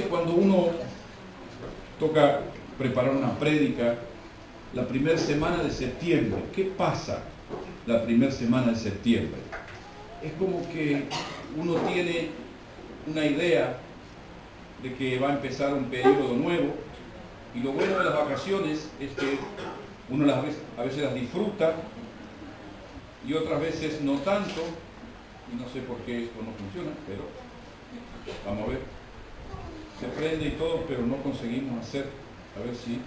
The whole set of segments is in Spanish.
Cuando uno toca preparar una prédica, la primera semana de septiembre, ¿qué pasa la primera semana de septiembre? Es como que uno tiene una idea de que va a empezar un periodo nuevo, y lo bueno de las vacaciones es que uno a veces las disfruta y otras veces no tanto, y no sé por qué esto no funciona, pero vamos a ver. Se prende y todo, pero no conseguimos hacer. A ver si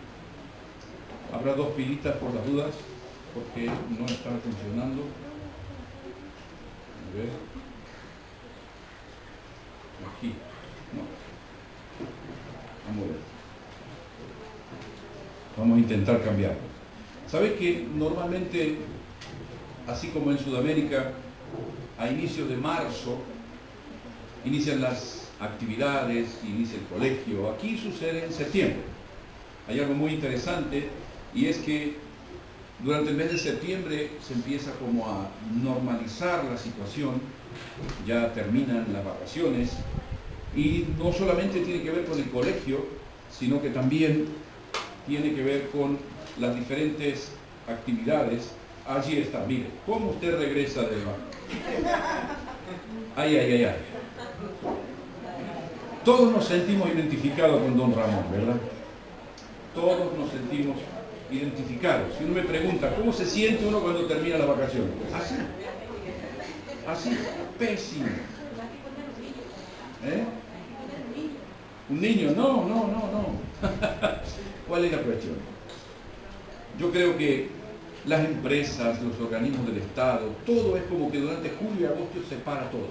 habrá dos pilitas por las dudas, porque no están funcionando. A ver. Aquí. No. Vamos a ver. Vamos a intentar cambiarlo. ¿Sabes que normalmente, así como en Sudamérica, a inicios de marzo, inician las actividades, inicia el colegio? Aquí sucede en septiembre. Hay algo muy interesante, y es que durante el mes de septiembre se empieza como a normalizar la situación, ya terminan las vacaciones, y no solamente tiene que ver con el colegio, sino que también tiene que ver con las diferentes actividades. Allí está, mire, ¿cómo usted regresa del banco? Ay, ay, ay, ay. Todos nos sentimos identificados con don Ramón, ¿verdad? Todos nos sentimos identificados. Si uno me pregunta, ¿cómo se siente uno cuando termina la vacación? Así. Así, pésimo. ¿Eh? ¿Un niño? No. ¿Cuál es la cuestión? Yo creo que las empresas, los organismos del Estado, todo es como que durante julio y agosto se para todo.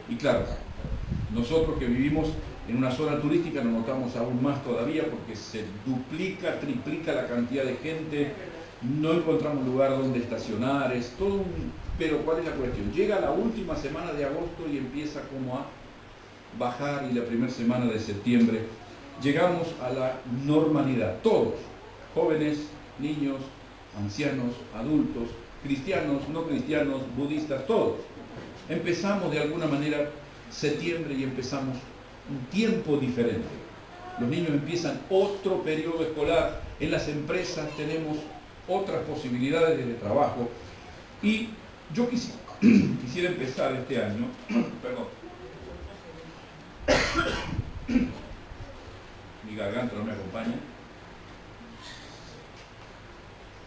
Y claro, nosotros que vivimos en una zona turística lo notamos aún más todavía, porque se duplica, triplica la cantidad de gente, no encontramos lugar donde estacionar, es todo un... Pero ¿cuál es la cuestión? Llega la última semana de agosto y empieza como a bajar, y la primera semana de septiembre llegamos a la normalidad. Todos, jóvenes, niños, ancianos, adultos, cristianos, no cristianos, budistas, todos. Empezamos de alguna manera septiembre y empezamos un tiempo diferente. Los niños empiezan otro periodo escolar, en las empresas tenemos otras posibilidades de trabajo, y yo quisiera empezar este año, perdón, mi garganta no me acompaña,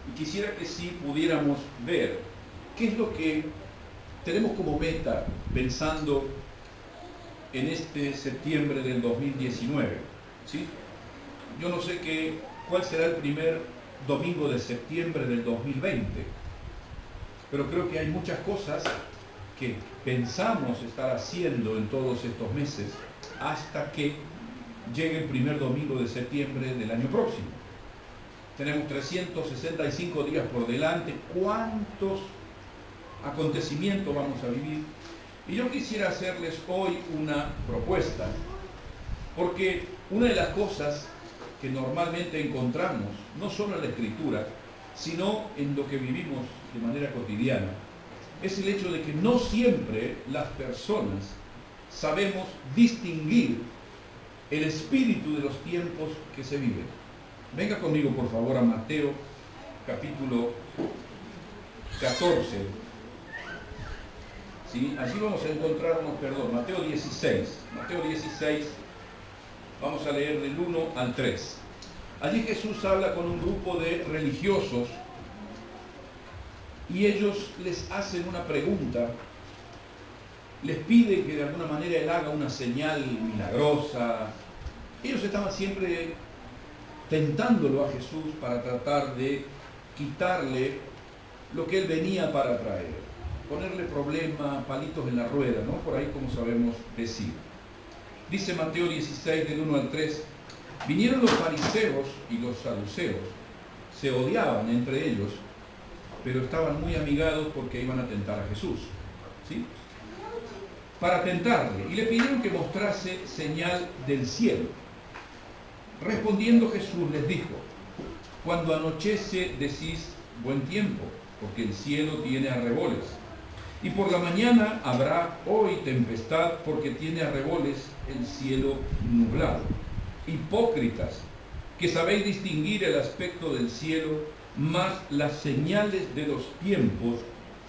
y quisiera que sí pudiéramos ver qué es lo que tenemos como meta pensando en este septiembre del 2019, ¿sí? Yo no sé cuál será el primer domingo de septiembre del 2020, pero creo que hay muchas cosas que pensamos estar haciendo en todos estos meses hasta que llegue el primer domingo de septiembre del año próximo. Tenemos 365 días por delante. ¿Cuántos acontecimientos vamos a vivir? Y yo quisiera hacerles hoy una propuesta, porque una de las cosas que normalmente encontramos, no solo en la Escritura, sino en lo que vivimos de manera cotidiana, es el hecho de que no siempre las personas sabemos distinguir el espíritu de los tiempos que se viven. Venga conmigo, por favor, a Mateo, capítulo 14. ¿Sí? Allí vamos a encontrarnos, Mateo 16. Mateo 16, vamos a leer del 1 al 3. Allí Jesús habla con un grupo de religiosos, y ellos les hacen una pregunta, les pide que de alguna manera Él haga una señal milagrosa. Ellos estaban siempre tentándolo a Jesús para tratar de quitarle lo que Él venía para traer, ponerle problema, palitos en la rueda, ¿no? Por ahí, como sabemos decir. Dice Mateo 16, del 1 al 3, vinieron los fariseos y los saduceos, se odiaban entre ellos, pero estaban muy amigados porque iban a tentar a Jesús, ¿sí? Para tentarle, y le pidieron que mostrase señal del cielo. Respondiendo Jesús les dijo, cuando anochece decís buen tiempo, porque el cielo tiene arreboles, Y por la mañana habrá hoy tempestad porque tiene a revoles el cielo nublado. Hipócritas, que sabéis distinguir el aspecto del cielo, mas las señales de los tiempos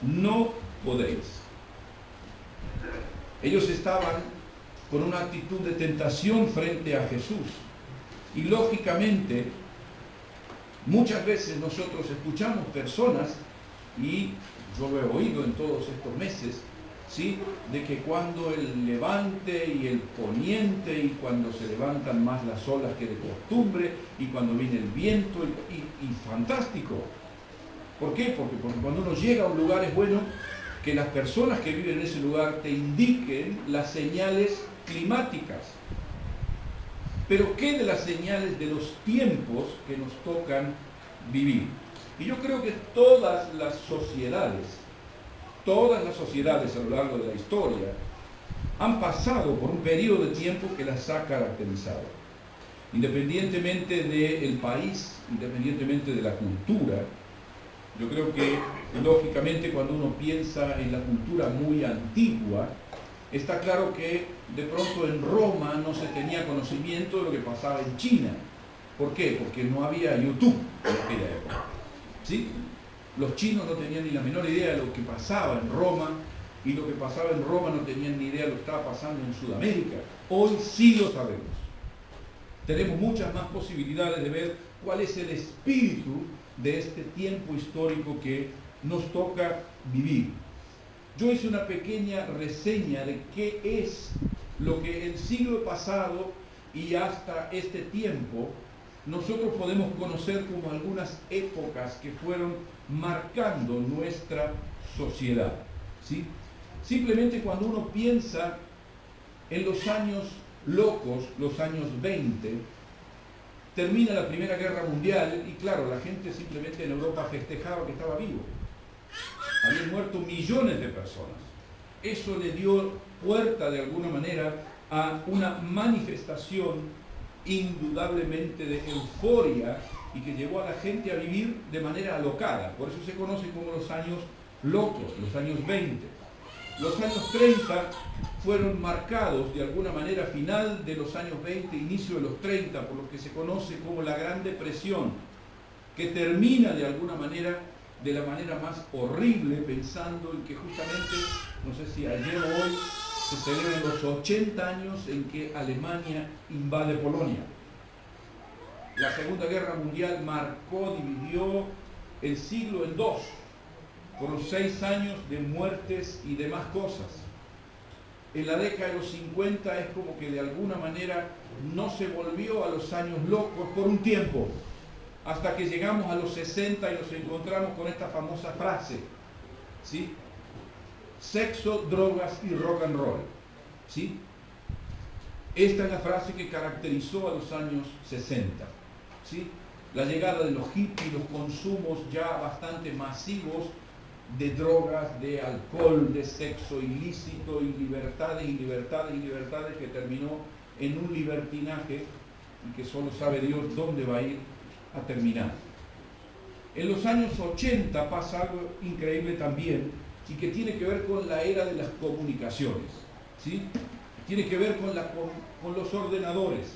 no podéis. Ellos estaban con una actitud de tentación frente a Jesús. Y lógicamente, muchas veces nosotros escuchamos personas, y yo lo he oído en todos estos meses, ¿sí?, de que cuando el levante y el poniente, y cuando se levantan más las olas que de costumbre, y cuando viene el viento, y fantástico. ¿Por qué? Porque cuando uno llega a un lugar es bueno que las personas que viven en ese lugar te indiquen las señales climáticas. Pero ¿qué de las señales de los tiempos que nos tocan vivir? Y yo creo que todas las sociedades a lo largo de la historia han pasado por un periodo de tiempo que las ha caracterizado. Independientemente del país, independientemente de la cultura, yo creo que lógicamente cuando uno piensa en la cultura muy antigua, está claro que de pronto en Roma no se tenía conocimiento de lo que pasaba en China. ¿Por qué? Porque no había YouTube en aquella época, ¿sí? Los chinos no tenían ni la menor idea de lo que pasaba en Roma, y lo que pasaba en Roma no tenían ni idea de lo que estaba pasando en Sudamérica. Hoy sí lo sabemos. Tenemos muchas más posibilidades de ver cuál es el espíritu de este tiempo histórico que nos toca vivir. Yo hice una pequeña reseña de qué es lo que el siglo pasado y hasta este tiempo nosotros podemos conocer como algunas épocas que fueron marcando nuestra sociedad, ¿sí? Simplemente cuando uno piensa en los años locos, los años 20, termina la Primera Guerra Mundial y claro, la gente simplemente en Europa festejaba que estaba vivo. Habían muerto millones de personas. Eso le dio puerta de alguna manera a una manifestación indudablemente de euforia y que llevó a la gente a vivir de manera alocada. Por eso se conoce como los años locos, los años 20. Los años 30 fueron marcados de alguna manera, final de los años 20, inicio de los 30, por lo que se conoce como la Gran Depresión, que termina de alguna manera, de la manera más horrible, pensando en que justamente, no sé si ayer o hoy, se celebran los 80 años en que Alemania invade Polonia. La Segunda Guerra Mundial marcó, dividió el siglo en dos, por 6 años de muertes y demás cosas. En la década de los 50 es como que de alguna manera no se volvió a los años locos por un tiempo, hasta que llegamos a los 60 y nos encontramos con esta famosa frase, ¿sí? Sexo, drogas y rock and roll, ¿sí? Esta es la frase que caracterizó a los años 60, ¿sí? La llegada de los hippies, los consumos ya bastante masivos de drogas, de alcohol, de sexo ilícito, y libertades que terminó en un libertinaje y que solo sabe Dios dónde va a ir a terminar. En los años 80 pasa algo increíble también y que tiene que ver con la era de las comunicaciones, ¿sí? Tiene que ver con los ordenadores.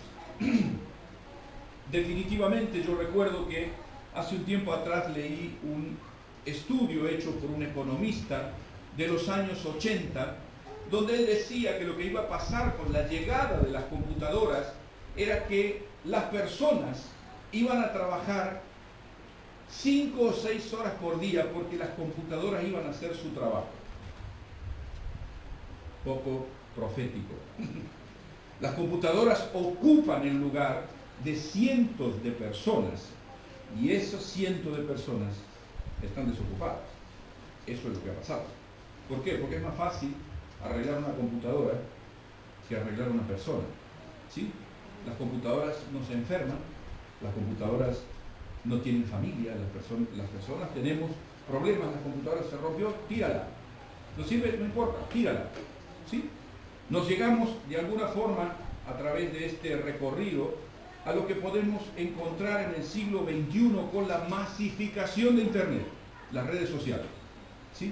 Definitivamente yo recuerdo que hace un tiempo atrás leí un estudio hecho por un economista de los años 80, donde él decía que lo que iba a pasar con la llegada de las computadoras era que las personas iban a trabajar 5 o 6 horas por día porque las computadoras iban a hacer su trabajo. Poco profético. Las computadoras ocupan el lugar de cientos de personas y esos cientos de personas están desocupadas. Eso es lo que ha pasado. ¿Por qué? Porque es más fácil arreglar una computadora que arreglar una persona, ¿sí? Las computadoras no se enferman, las computadoras no tienen familia, las personas tenemos problemas, la computadora se rompió, tírala. No sirve, no importa, tírala, ¿sí? Nos llegamos de alguna forma a través de este recorrido a lo que podemos encontrar en el siglo XXI con la masificación de Internet, las redes sociales, ¿sí?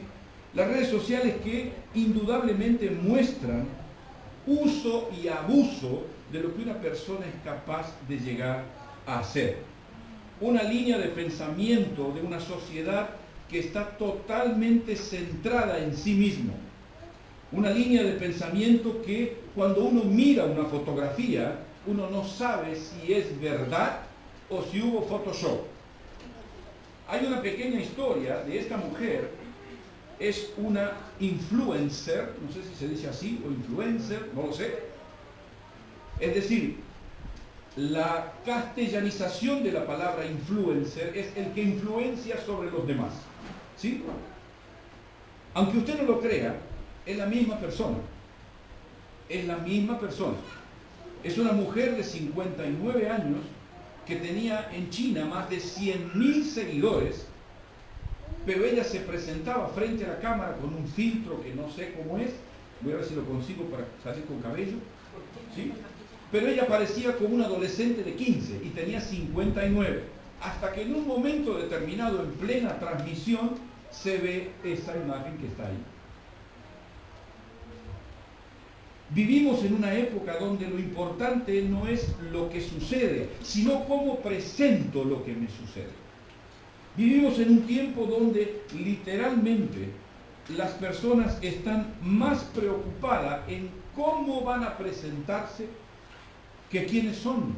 Las redes sociales que indudablemente muestran uso y abuso de lo que una persona es capaz de llegar a hacer. Una línea de pensamiento de una sociedad que está totalmente centrada en sí mismo. Una línea de pensamiento que cuando uno mira una fotografía, uno no sabe si es verdad o si hubo Photoshop. Hay una pequeña historia de esta mujer. Es una influencer, no sé si se dice así, o influencer, no lo sé. Es decir, la castellanización de la palabra influencer es el que influencia sobre los demás. ¿Sí? Aunque usted no lo crea, es la misma persona. Es la misma persona. Es una mujer de 59 años que tenía en China más de 100.000 seguidores, pero ella se presentaba frente a la cámara con un filtro que no sé cómo es, voy a ver si lo consigo para salir con cabello, ¿sí? Pero ella parecía como un adolescente de 15 y tenía 59, hasta que en un momento determinado, en plena transmisión, se ve esa imagen que está ahí. Vivimos en una época donde lo importante no es lo que sucede, sino cómo presento lo que me sucede. Vivimos en un tiempo donde literalmente las personas están más preocupadas en cómo van a presentarse que quiénes son.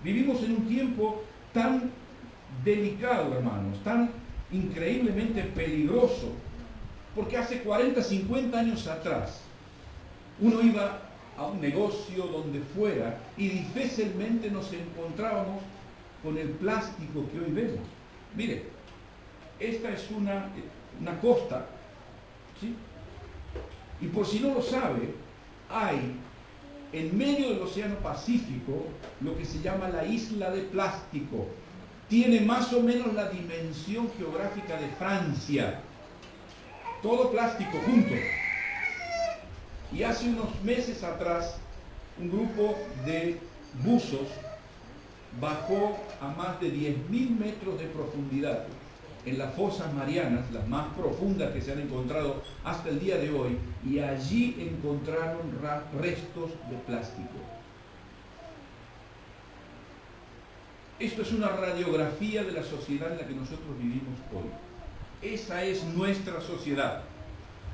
Vivimos en un tiempo tan delicado, hermanos, tan increíblemente peligroso, porque hace 40, 50 años atrás, uno iba a un negocio donde fuera y difícilmente nos encontrábamos con el plástico que hoy vemos. Mire, esta es una costa, ¿sí? Y por si no lo sabe, hay en medio del Océano Pacífico lo que se llama la isla de plástico. Tiene más o menos la dimensión geográfica de Francia. Todo plástico junto. Y hace unos meses atrás, un grupo de buzos bajó a más de 10.000 metros de profundidad en las fosas marianas, las más profundas que se han encontrado hasta el día de hoy, y allí encontraron restos de plástico. Esto es una radiografía de la sociedad en la que nosotros vivimos hoy. Esa es nuestra sociedad.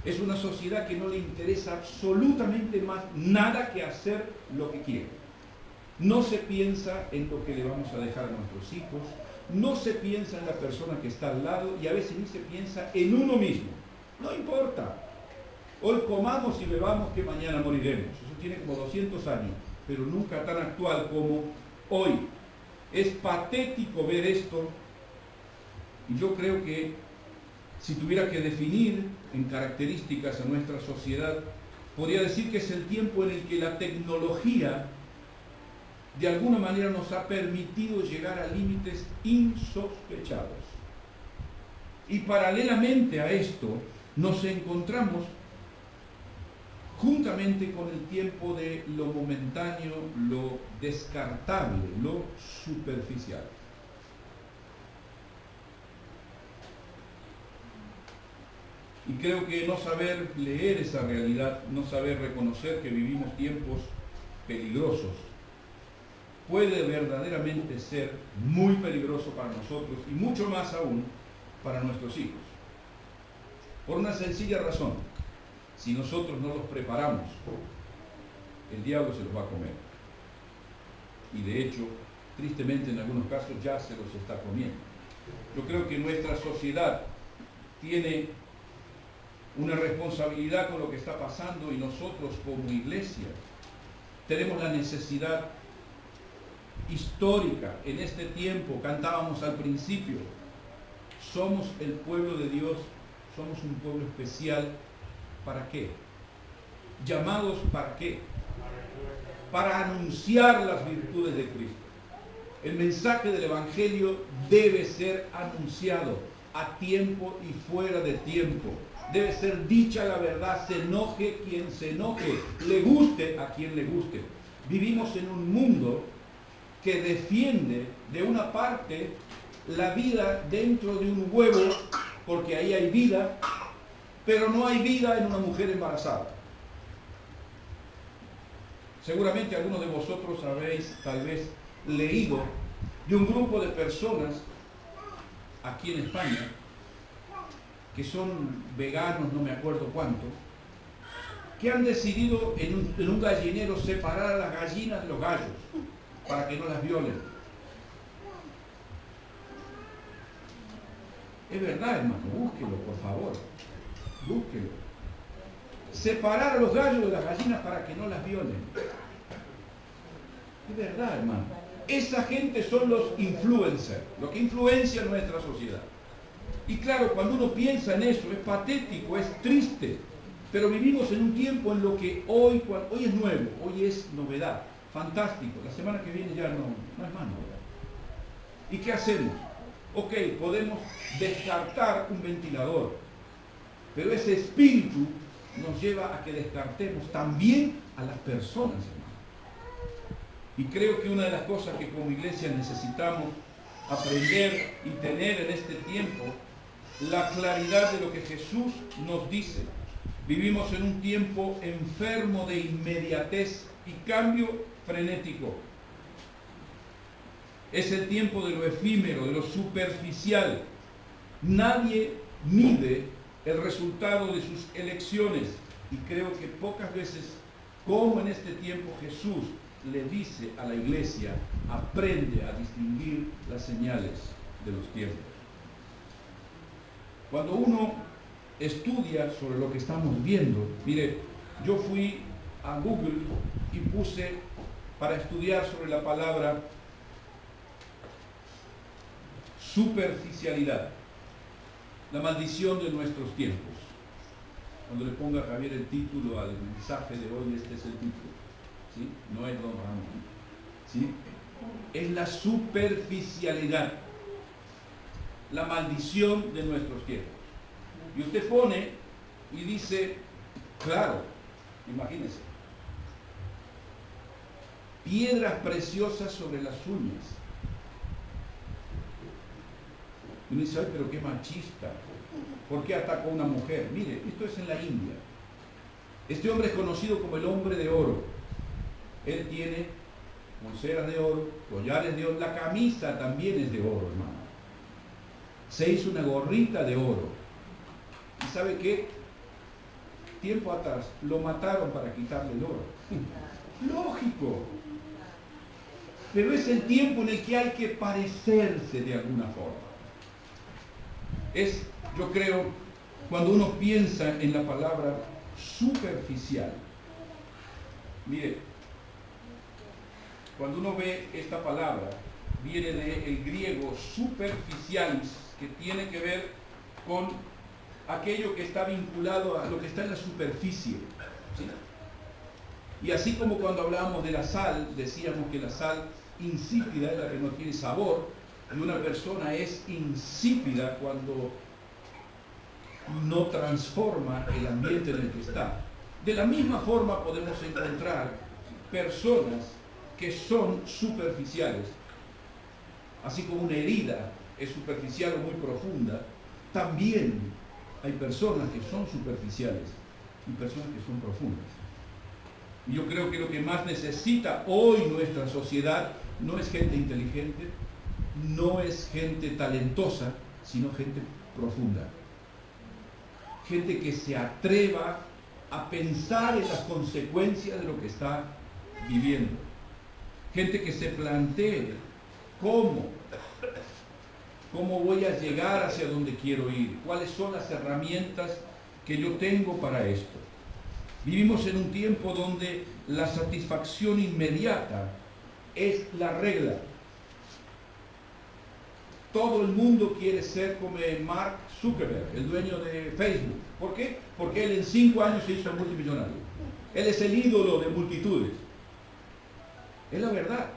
Es una sociedad que no le interesa absolutamente más nada que hacer lo que quiere. No se piensa en lo que le vamos a dejar a nuestros hijos, no se piensa en la persona que está al lado y a veces ni se piensa en uno mismo. No importa. Hoy comamos y bebamos que mañana moriremos. Eso tiene como 200 años, pero nunca tan actual como hoy. Es patético ver esto y yo creo que si tuviera que definir en características a nuestra sociedad, podría decir que es el tiempo en el que la tecnología de alguna manera nos ha permitido llegar a límites insospechados. Y paralelamente a esto, nos encontramos juntamente con el tiempo de lo momentáneo, lo descartable, lo superficial. Y creo que no saber leer esa realidad, no saber reconocer que vivimos tiempos peligrosos, puede verdaderamente ser muy peligroso para nosotros y mucho más aún para nuestros hijos. Por una sencilla razón: si nosotros no los preparamos, el diablo se los va a comer. Y de hecho, tristemente en algunos casos ya se los está comiendo. Yo creo que nuestra sociedad tiene una responsabilidad con lo que está pasando y nosotros como iglesia tenemos la necesidad histórica. En este tiempo cantábamos al principio, somos el pueblo de Dios, somos un pueblo especial. ¿Para qué? ¿Llamados para qué? Para anunciar las virtudes de Cristo. El mensaje del Evangelio debe ser anunciado a tiempo y fuera de tiempo. Debe ser dicha la verdad, se enoje quien se enoje, le guste a quien le guste. Vivimos en un mundo que defiende de una parte la vida dentro de un huevo, porque ahí hay vida, pero no hay vida en una mujer embarazada. Seguramente algunos de vosotros habéis tal vez leído de un grupo de personas aquí en España que son veganos, no me acuerdo cuánto, que han decidido en un gallinero separar a las gallinas de los gallos para que no las violen. Es verdad, hermano, búsquelo, por favor. Búsquelo. Separar a los gallos de las gallinas para que no las violen. Es verdad, hermano. Esa gente son los influencers, los que influencian nuestra sociedad. Y claro, cuando uno piensa en eso, es patético, es triste. Pero vivimos en un tiempo en lo que hoy es nuevo, hoy es novedad. Fantástico. La semana que viene ya no es más novedad. ¿Y qué hacemos? Ok, podemos descartar un ventilador, pero ese espíritu nos lleva a que descartemos también a las personas, hermano. Y creo que una de las cosas que como iglesia necesitamos aprender y tener en este tiempo, la claridad de lo que Jesús nos dice. Vivimos en un tiempo enfermo de inmediatez y cambio frenético. Es el tiempo de lo efímero, de lo superficial. Nadie mide el resultado de sus elecciones. Y creo que pocas veces, como en este tiempo, Jesús le dice a la iglesia, aprende a distinguir las señales de los tiempos. Cuando uno estudia sobre lo que estamos viendo, mire, yo fui a Google y puse para estudiar sobre la palabra superficialidad, la maldición de nuestros tiempos. Cuando le ponga a Javier el título al mensaje de hoy, este es el título, ¿sí? No es Don Ramón, ¿sí? Es la superficialidad, la maldición de nuestros tiempos. Y usted pone y dice, claro, imagínense, piedras preciosas sobre las uñas. Y uno dice, ay, pero qué machista, ¿por qué atacó a una mujer? Mire, esto es en la India. Este hombre es conocido como el hombre de oro. Él tiene pulseras de oro, collares de oro, la camisa también es de oro, hermano. Se hizo una gorrita de oro. ¿Y sabe qué? Tiempo atrás lo mataron para quitarle el oro. Lógico. Pero es el tiempo en el que hay que parecerse de alguna forma. Es, yo creo, cuando uno piensa en la palabra superficial. Mire, cuando uno ve esta palabra, viene del griego superficialis, que tiene que ver con aquello que está vinculado a lo que está en la superficie, ¿sí? Y así como cuando hablábamos de la sal, decíamos que la sal insípida es la que no tiene sabor, y una persona es insípida cuando no transforma el ambiente en el que está. De la misma forma podemos encontrar personas que son superficiales. Así como una herida es superficial o muy profunda, también hay personas que son superficiales y personas que son profundas. Y yo creo que lo que más necesita hoy nuestra sociedad no es gente inteligente, no es gente talentosa, sino gente profunda. Gente que se atreva a pensar en las consecuencias de lo que está viviendo. Gente que se plantee cómo voy a llegar hacia donde quiero ir, cuáles son las herramientas que yo tengo para esto. Vivimos en un tiempo donde la satisfacción inmediata es la regla. Todo el mundo quiere ser como Mark Zuckerberg, el dueño de Facebook. ¿Por qué? Porque él en 5 años se hizo multimillonario. Él es el ídolo de multitudes. Es la verdad.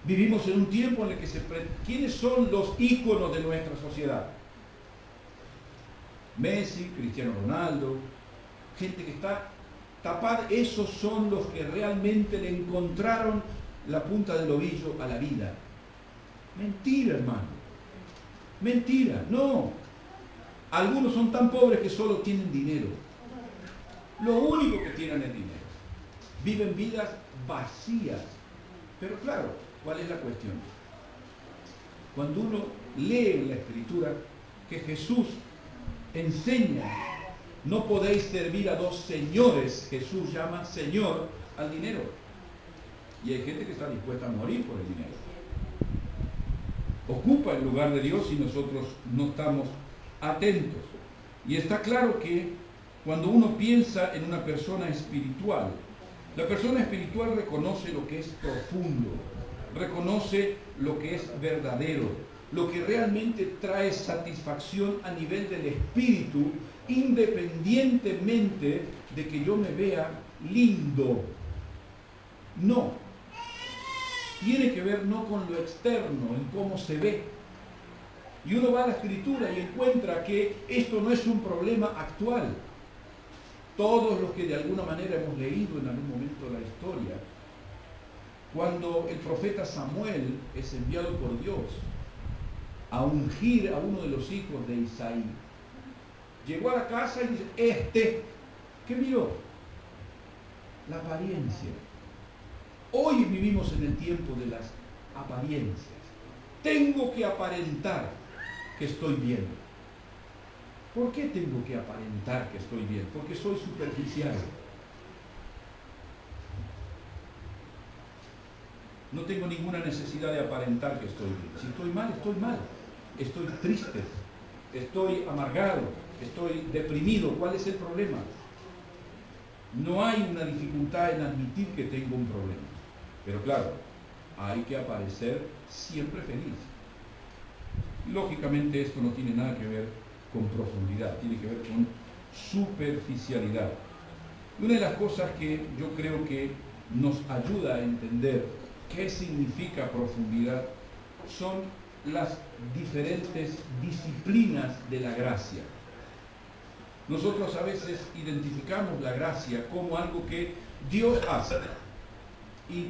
Vivimos en un tiempo en el que ¿quiénes son los íconos de nuestra sociedad? Messi, Cristiano Ronaldo, gente que está tapada. Esos son los que realmente le encontraron la punta del ovillo a la vida. Mentira, hermano. Mentira, no. Algunos son tan pobres que solo tienen dinero. Lo único que tienen es dinero. Viven vidas vacías. Pero claro, ¿cuál es la cuestión? Cuando uno lee en la Escritura que Jesús enseña, no podéis servir a dos señores, Jesús llama Señor al dinero. Y hay gente que está dispuesta a morir por el dinero. Ocupa el lugar de Dios y nosotros no estamos atentos. Y está claro que cuando uno piensa en una persona espiritual, la persona espiritual reconoce lo que es profundo, reconoce lo que es verdadero, lo que realmente trae satisfacción a nivel del espíritu, independientemente de que yo me vea lindo. No. Tiene que ver no con lo externo, en cómo se ve. Y uno va a la Escritura y encuentra que esto no es un problema actual. Todos los que de alguna manera hemos leído en algún momento la historia, cuando el profeta Samuel es enviado por Dios a ungir a uno de los hijos de Isaí, llegó a la casa y dice, ¿qué miró? La apariencia. Hoy vivimos en el tiempo de las apariencias. Tengo que aparentar que estoy bien. ¿Por qué tengo que aparentar que estoy bien? Porque soy superficial. No tengo ninguna necesidad de aparentar que estoy bien. Si estoy mal, estoy mal. Estoy triste, estoy amargado, estoy deprimido. ¿Cuál es el problema? No hay una dificultad en admitir que tengo un problema. Pero claro, hay que aparecer siempre feliz. Lógicamente esto no tiene nada que ver con profundidad, tiene que ver con superficialidad. Una de las cosas que yo creo que nos ayuda a entender qué significa profundidad son las diferentes disciplinas de la gracia. Nosotros a veces identificamos la gracia como algo que Dios hace. Y,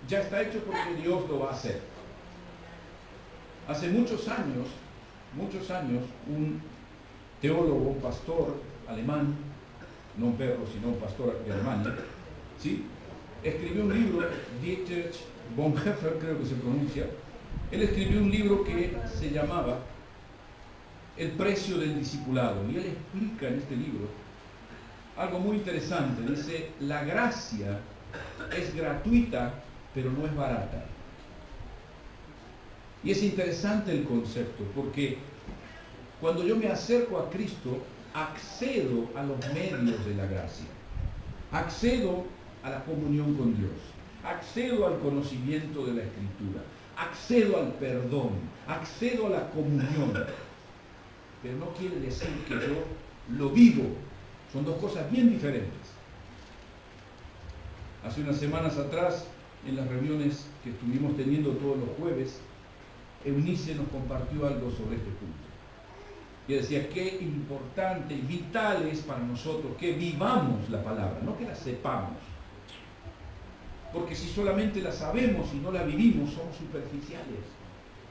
ya está hecho porque Dios lo va a hacer. Hace muchos años, un teólogo, un pastor alemán, no un perro, sino un pastor de Alemania, ¿sí?, escribió un libro, Dietrich Bonhoeffer, creo que se pronuncia. Él escribió un libro que se llamaba El precio del discipulado. Y él explica en este libro algo muy interesante. Dice, la gracia es gratuita, pero no es barata. Y es interesante el concepto, porque cuando yo me acerco a Cristo, accedo a los medios de la gracia. Accedo a la comunión con Dios. Accedo al conocimiento de la Escritura. Accedo al perdón. Accedo a la comunión. Pero no quiere decir que yo lo vivo. Son dos cosas bien diferentes. Hace unas semanas atrás, en las reuniones que estuvimos teniendo todos los jueves, Eunice nos compartió algo sobre este punto. Y decía, qué importante y vital es para nosotros que vivamos la palabra, no que la sepamos. Porque si solamente la sabemos y no la vivimos, somos superficiales.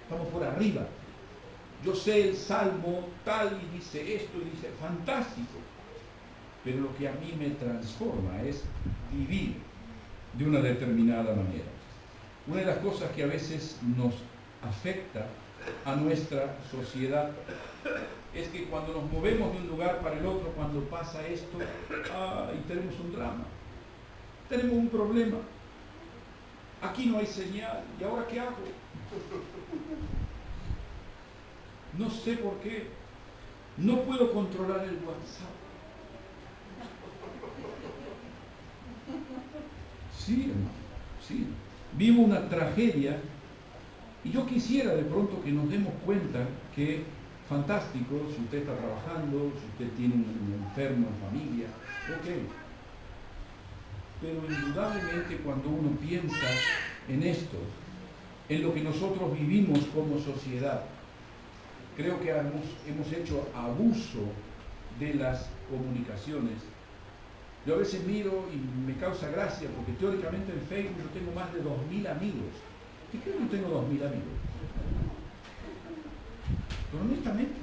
Estamos por arriba. Yo sé el salmo tal y dice esto y dice, fantástico. Pero lo que a mí me transforma es vivir de una determinada manera. Una de las cosas que a veces nos afecta a nuestra sociedad es que cuando nos movemos de un lugar para el otro, cuando pasa esto, y tenemos un drama, tenemos un problema, aquí no hay señal, ¿y ahora qué hago? No sé por qué, no puedo controlar el WhatsApp. Sí, hermano, sí, vivo una tragedia. Y yo quisiera de pronto que nos demos cuenta que, fantástico, si usted está trabajando, si usted tiene un enfermo en familia, pero indudablemente cuando uno piensa en esto, en lo que nosotros vivimos como sociedad, creo que hemos hecho abuso de las comunicaciones. Yo a veces miro y me causa gracia porque teóricamente en Facebook yo tengo más de 2.000 amigos. ¿Y creo que no tengo 2.000 amigos? Pero honestamente,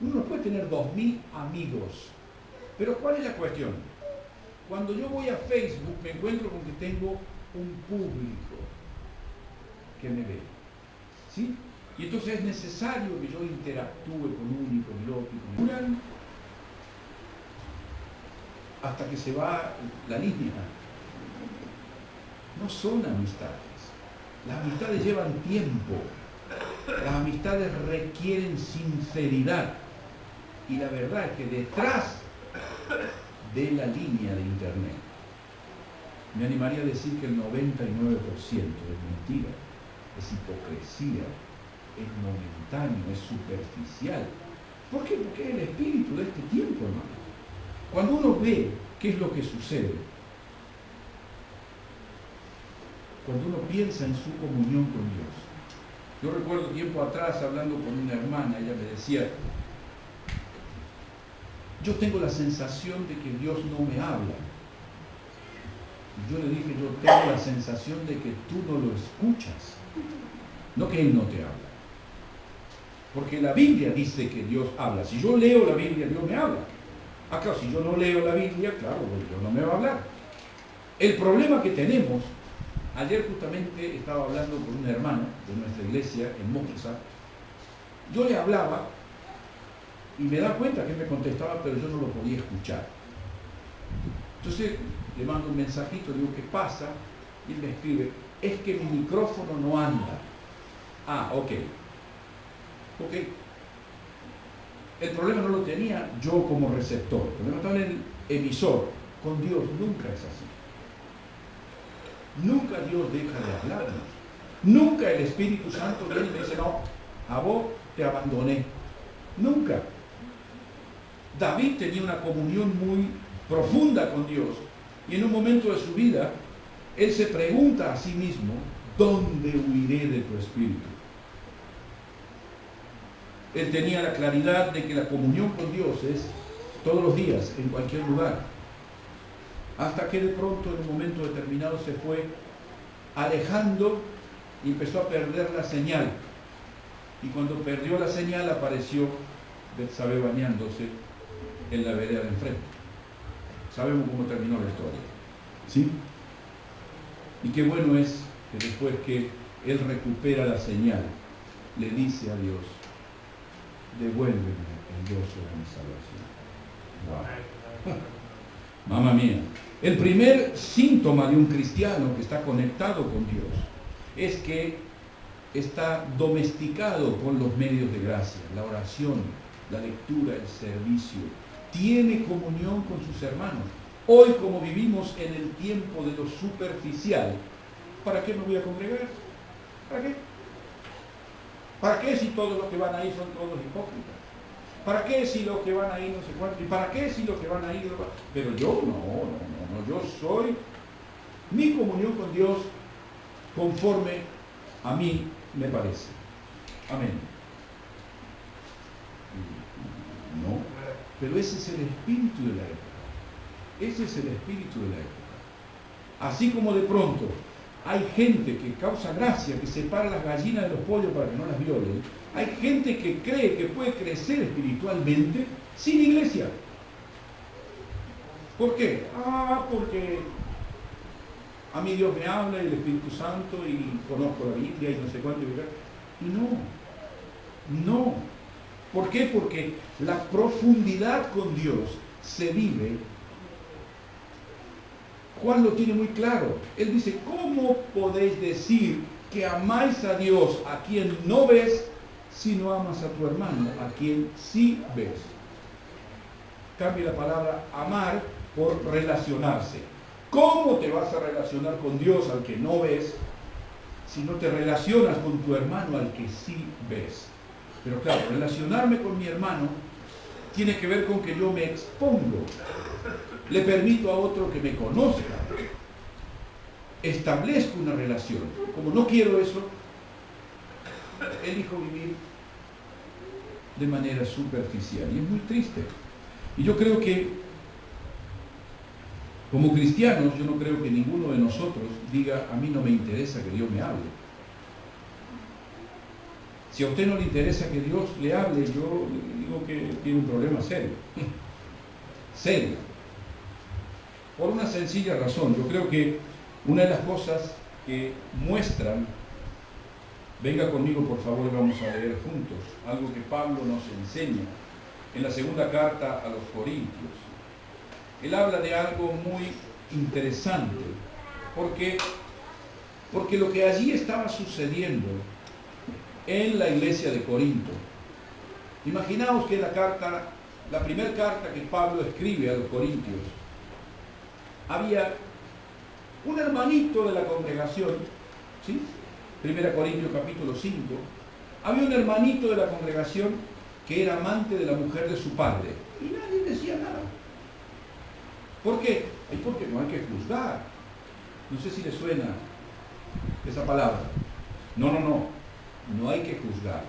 Uno no puede tener 2000 amigos. Pero ¿cuál es la cuestión? Cuando yo voy a Facebook me encuentro con que tengo un público que me ve. ¿Sí? Y entonces es necesario que yo interactúe con uno y con el otro y con el otro, hasta que se va la línea. No son amistades. Las amistades llevan tiempo. Las amistades requieren sinceridad. Y la verdad es que detrás de la línea de Internet, me animaría a decir que el 99% es mentira, es hipocresía, es momentáneo, es superficial. ¿Por qué? Porque es el espíritu de este tiempo, hermano. Cuando uno ve qué es lo que sucede, cuando uno piensa en su comunión con Dios. Yo recuerdo tiempo atrás hablando con una hermana, ella me decía, yo tengo la sensación de que Dios no me habla. Y yo le dije, yo tengo la sensación de que tú no lo escuchas, no que Él no te habla. Porque la Biblia dice que Dios habla. Si yo leo la Biblia, Dios me habla. Ah, claro, si yo no leo la Biblia, claro, Dios no me va a hablar. El problema que tenemos, ayer justamente estaba hablando con un hermano de nuestra iglesia en Moquisa, yo le hablaba y me da cuenta que él me contestaba, pero yo no lo podía escuchar. Entonces le mando un mensajito, le digo, ¿qué pasa? Y él me escribe, es que mi micrófono no anda. Ah, ok. El problema no lo tenía yo como receptor, el problema estaba en el emisor. Con Dios nunca es así. Nunca Dios deja de hablarnos. Nunca el Espíritu Santo viene y me dice, no, a vos te abandoné. Nunca. David tenía una comunión muy profunda con Dios y en un momento de su vida él se pregunta a sí mismo, ¿dónde huiré de tu Espíritu? Él tenía la claridad de que la comunión con Dios es todos los días, en cualquier lugar. Hasta que de pronto en un momento determinado se fue alejando y empezó a perder la señal. Y cuando perdió la señal apareció Betsabé bañándose en la vereda de enfrente. Sabemos cómo terminó la historia. ¿Sí? Y qué bueno es que después que él recupera la señal, le dice a Dios, devuélveme el gozo de mi salvación. Wow. Mamma mía. El primer síntoma de un cristiano que está conectado con Dios es que está domesticado con los medios de gracia, la oración, la lectura, el servicio. Tiene comunión con sus hermanos. Hoy, como vivimos en el tiempo de lo superficial, ¿para qué me voy a congregar? ¿Para qué? ¿Para qué si todos los que van ahí son todos hipócritas? ¿Para qué si los que van ahí no sé cuánto? ¿Y para qué si los que van ahí no? Pero yo no, yo soy mi comunión con Dios conforme a mí me parece. Amén. No, pero ese es el espíritu de la época. Ese es el espíritu de la época. Así como de pronto hay gente que causa gracia, que separa las gallinas de los pollos para que no las violen. Hay gente que cree que puede crecer espiritualmente sin iglesia. ¿Por qué? Porque a mí Dios me habla y el Espíritu Santo y conozco la Biblia y no sé cuánto. Y no. ¿Por qué? Porque la profundidad con Dios se vive. Juan lo tiene muy claro. Él dice, ¿cómo podéis decir que amáis a Dios a quien no ves si no amas a tu hermano a quien sí ves? Cambia la palabra amar por relacionarse. ¿Cómo te vas a relacionar con Dios al que no ves si no te relacionas con tu hermano al que sí ves? Pero claro, relacionarme con mi hermano tiene que ver con que yo me expongo. Le permito a otro que me conozca. Establezco una relación. Como no quiero eso, elijo vivir de manera superficial. Y es muy triste. Y yo creo que, como cristianos, yo no creo que ninguno de nosotros diga, a mí no me interesa que Dios me hable. Si a usted no le interesa que Dios le hable, yo le digo que tiene un problema serio. Serio. Por una sencilla razón. Yo creo que una de las cosas que muestran, venga conmigo por favor, vamos a leer juntos, algo que Pablo nos enseña en la segunda carta a los Corintios. Él habla de algo muy interesante, porque lo que allí estaba sucediendo en la iglesia de Corinto, imaginaos que la primera carta que Pablo escribe a los Corintios, había un hermanito de la congregación, ¿sí? 1 Corintios capítulo 5, había un hermanito de la congregación que era amante de la mujer de su padre, y nadie decía nada. ¿Por qué? Porque no hay que juzgar. No sé si le suena esa palabra. No hay que juzgar.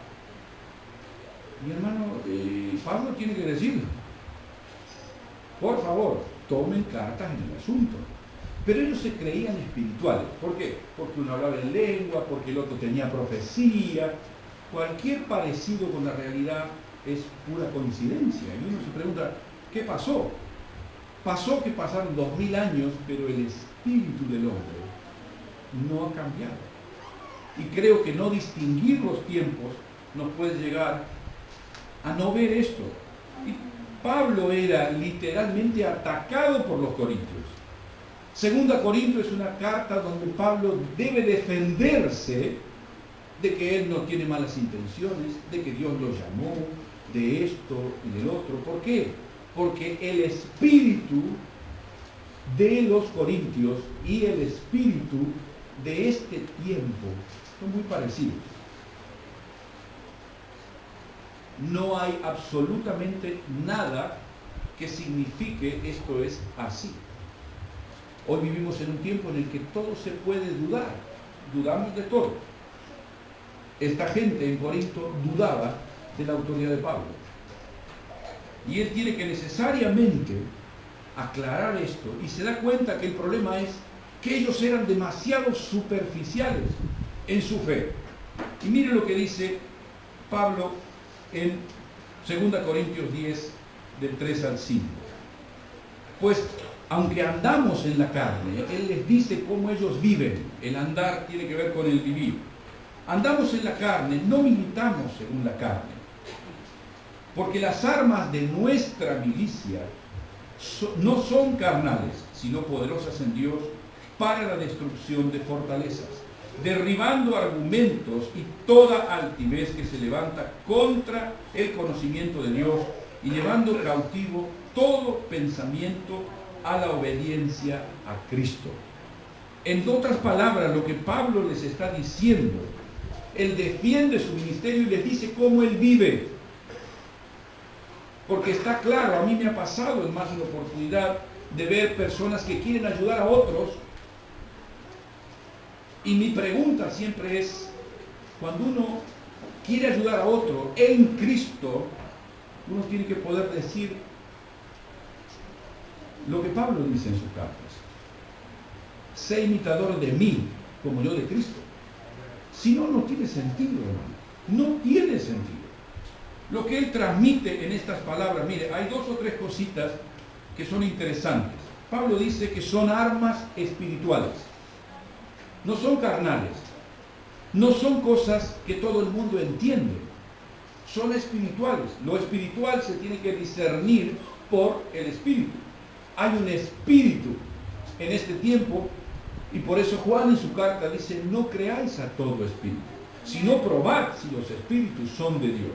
Mi hermano, Pablo tiene que decirlo. Por favor, tomen cartas en el asunto. Pero ellos se creían espirituales. ¿Por qué? Porque uno hablaba en lengua, porque el otro tenía profecía. Cualquier parecido con la realidad es pura coincidencia. Y uno se pregunta, ¿qué pasó? Pasó que pasaron 2000 años, pero el espíritu del hombre no ha cambiado. Y creo que no distinguir los tiempos nos puede llegar a no ver esto. Y Pablo era literalmente atacado por los corintios. Segunda Corintios es una carta donde Pablo debe defenderse de que él no tiene malas intenciones, de que Dios lo llamó, de esto y del otro. ¿Por qué? Porque el espíritu de los corintios y el espíritu de este tiempo son muy parecidos. No hay absolutamente nada que signifique esto es así. Hoy vivimos en un tiempo en el que todo se puede dudar. Dudamos de todo. Esta gente en Corinto dudaba de la autoridad de Pablo. Y él tiene que necesariamente aclarar esto. Y se da cuenta que el problema es que ellos eran demasiado superficiales en su fe. Y mire lo que dice Pablo en 2 Corintios 10, del 3 al 5. Pues, aunque andamos en la carne, él les dice cómo ellos viven. El andar tiene que ver con el vivir. Andamos en la carne, no militamos según la carne. Porque las armas de nuestra milicia no son carnales, sino poderosas en Dios para la destrucción de fortalezas, derribando argumentos y toda altivez que se levanta contra el conocimiento de Dios y llevando cautivo todo pensamiento a la obediencia a Cristo. En otras palabras, lo que Pablo les está diciendo, él defiende su ministerio y les dice cómo él vive. Porque está claro, a mí me ha pasado en más de una oportunidad de ver personas que quieren ayudar a otros. Y mi pregunta siempre es, cuando uno quiere ayudar a otro en Cristo, uno tiene que poder decir lo que Pablo dice en sus cartas. Sé imitador de mí, como yo de Cristo. Si no, no tiene sentido, hermano. No tiene sentido. Lo que él transmite en estas palabras, mire, hay dos o tres cositas que son interesantes. Pablo dice que son armas espirituales. No son carnales. No son cosas que todo el mundo entiende. Son espirituales. Lo espiritual se tiene que discernir por el espíritu. Hay un espíritu en este tiempo y por eso Juan en su carta dice, no creáis a todo espíritu, sino probad si los espíritus son de Dios.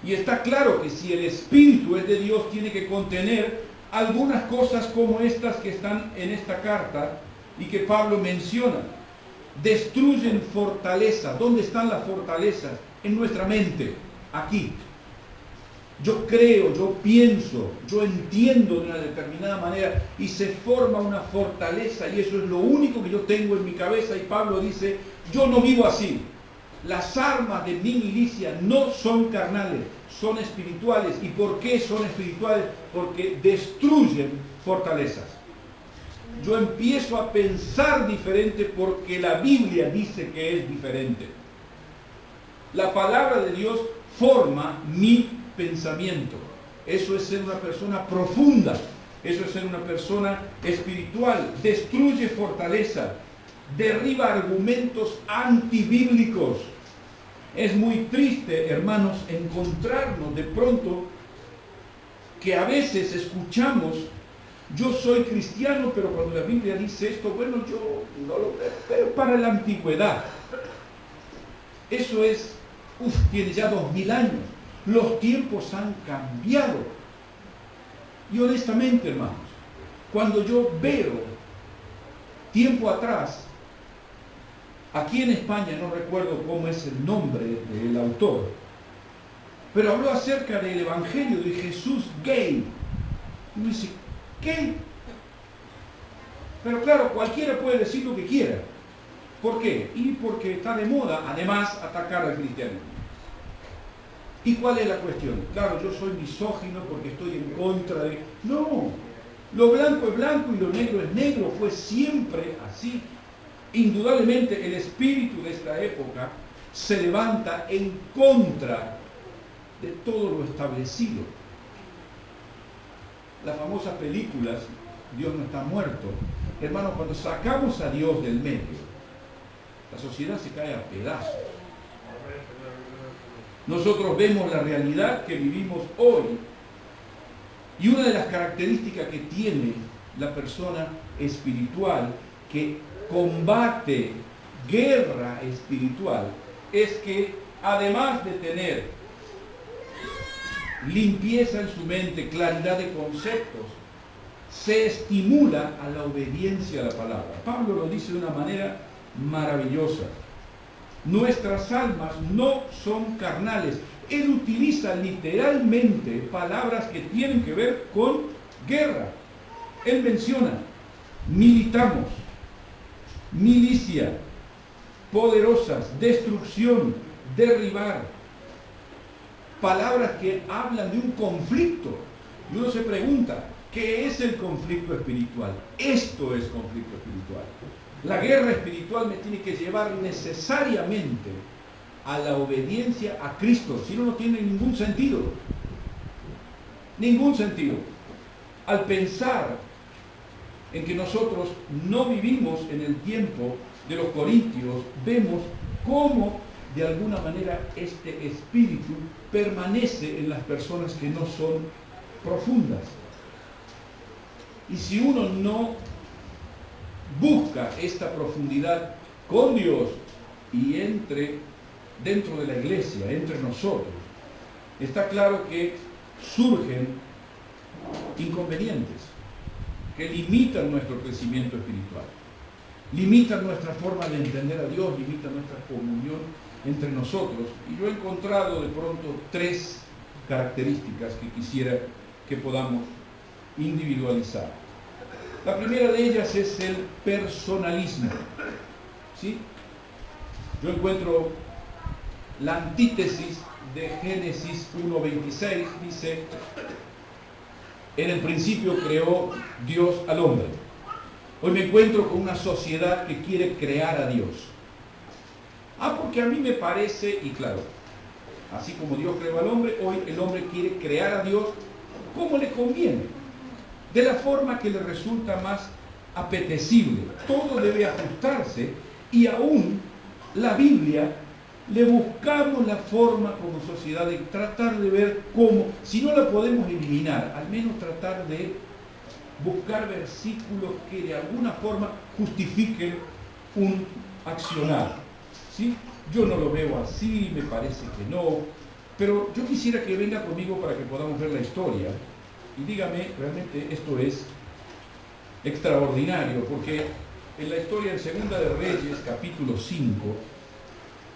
Y está claro que si el espíritu es de Dios, tiene que contener algunas cosas como estas que están en esta carta y que Pablo menciona. Destruyen fortaleza. ¿Dónde están las fortalezas? En nuestra mente, aquí. Yo creo, yo pienso, yo entiendo de una determinada manera y se forma una fortaleza y eso es lo único que yo tengo en mi cabeza y Pablo dice, yo no vivo así. Las armas de mi milicia no son carnales, son espirituales. ¿Y por qué son espirituales? Porque destruyen fortalezas. Yo empiezo a pensar diferente porque la Biblia dice que es diferente. La palabra de Dios forma mi pensamiento. Eso es ser una persona profunda. Eso es ser una persona espiritual. Destruye fortaleza. Derriba argumentos antibíblicos. Es muy triste, hermanos, encontrarnos de pronto que a veces escuchamos: yo soy cristiano, pero cuando la Biblia dice esto, bueno, yo no lo veo para la antigüedad. Eso es, tiene ya 2000 años. Los tiempos han cambiado. Y honestamente, hermanos, cuando yo veo tiempo atrás, aquí en España, no recuerdo cómo es el nombre del autor, pero habló acerca del Evangelio de Jesús gay. Y uno dice, ¿qué? Pero claro, cualquiera puede decir lo que quiera. ¿Por qué? Y porque está de moda, además, atacar al cristianismo. ¿Y cuál es la cuestión? Claro, yo soy misógino porque estoy en contra de... No, lo blanco es blanco y lo negro es negro, fue siempre así. Indudablemente el espíritu de esta época se levanta en contra de todo lo establecido. Las famosas películas, Dios no está muerto. Hermanos, cuando sacamos a Dios del medio, la sociedad se cae a pedazos. Nosotros vemos la realidad que vivimos hoy. Y una de las características que tiene la persona espiritual que combate guerra espiritual es que, además de tener limpieza en su mente, claridad de conceptos, se estimula a la obediencia a la palabra. Pablo lo dice de una manera maravillosa. Nuestras almas no son carnales. Él utiliza literalmente palabras que tienen que ver con guerra. Él menciona: militamos, milicia, poderosas, destrucción, derribar. Palabras que hablan de un conflicto. Y uno se pregunta, ¿qué es el conflicto espiritual? Esto es conflicto espiritual. La guerra espiritual me tiene que llevar necesariamente a la obediencia a Cristo, si no, no tiene ningún sentido. Ningún sentido. Al pensar en que nosotros no vivimos en el tiempo de los corintios, vemos cómo de alguna manera este espíritu permanece en las personas que no son profundas. Y si uno no busca esta profundidad con Dios y dentro de la iglesia, entre nosotros, está claro que surgen inconvenientes que limitan nuestro crecimiento espiritual, limitan nuestra forma de entender a Dios, limitan nuestra comunión entre nosotros. Y yo he encontrado de pronto 3 características que quisiera que podamos individualizar. La primera de ellas es el personalismo. ¿Sí? Yo encuentro la antítesis de Génesis 1:26, dice: en el principio creó Dios al hombre. Hoy me encuentro con una sociedad que quiere crear a Dios. Porque a mí me parece, y claro, así como Dios creó al hombre, hoy el hombre quiere crear a Dios como le conviene, de la forma que le resulta más apetecible. Todo debe ajustarse, y aún la Biblia le buscamos la forma como sociedad de tratar de ver cómo, si no la podemos eliminar, al menos tratar de buscar versículos que de alguna forma justifiquen un accionar. ¿Sí? Yo no lo veo así, me parece que no, pero yo quisiera que venga conmigo para que podamos ver la historia. Y dígame, realmente esto es extraordinario, porque en la historia en Segunda de Reyes, capítulo 5,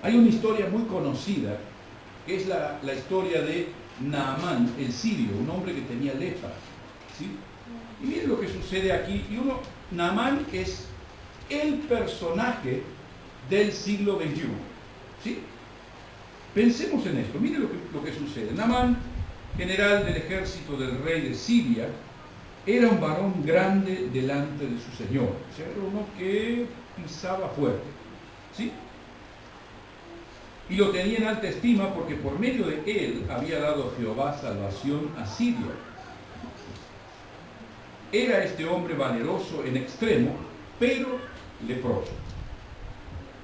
hay una historia muy conocida, que es la historia de Naamán, el sirio, un hombre que tenía lepra. ¿Sí? Y miren lo que sucede aquí. Naamán es el personaje del siglo XXI. ¿Sí? Pensemos en esto, miren lo que sucede. Naamán, general del ejército del rey de Siria, era un varón grande delante de su señor. O sea, era uno que pisaba fuerte. ¿Sí? y lo tenía en alta estima porque por medio de él había dado Jehová salvación a Siria. Era este hombre valeroso en extremo, pero leproso.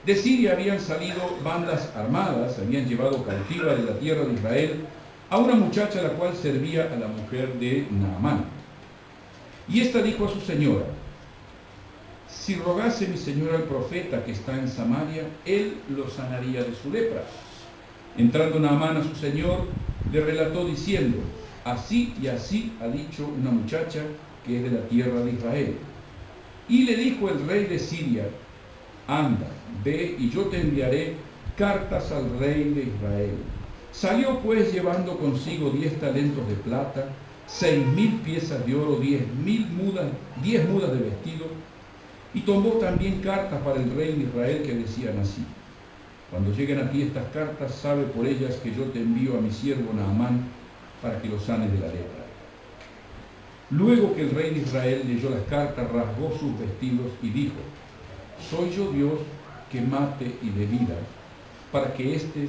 De Siria habían salido bandas armadas, habían llevado cautiva de la tierra de Israel a una muchacha la cual servía a la mujer de Naamán. Y ésta dijo a su señora: si rogase mi señor al profeta que está en Samaria, él lo sanaría de su lepra. Entrando Naamán a su señor, le relató diciendo: así y así ha dicho una muchacha que es de la tierra de Israel. Y le dijo el rey de Siria: anda, ve y yo te enviaré cartas al rey de Israel. Salió pues llevando consigo 10 talentos de plata, 6.000 piezas de oro, 10 mudas de vestido, y tomó también cartas para el rey de Israel que decían así: cuando lleguen a ti estas cartas, sabe por ellas que yo te envío a mi siervo Naamán para que lo sanes de la lepra. Luego que el rey de Israel leyó las cartas, rasgó sus vestidos y dijo: soy yo Dios que mate y dé vida, para que éste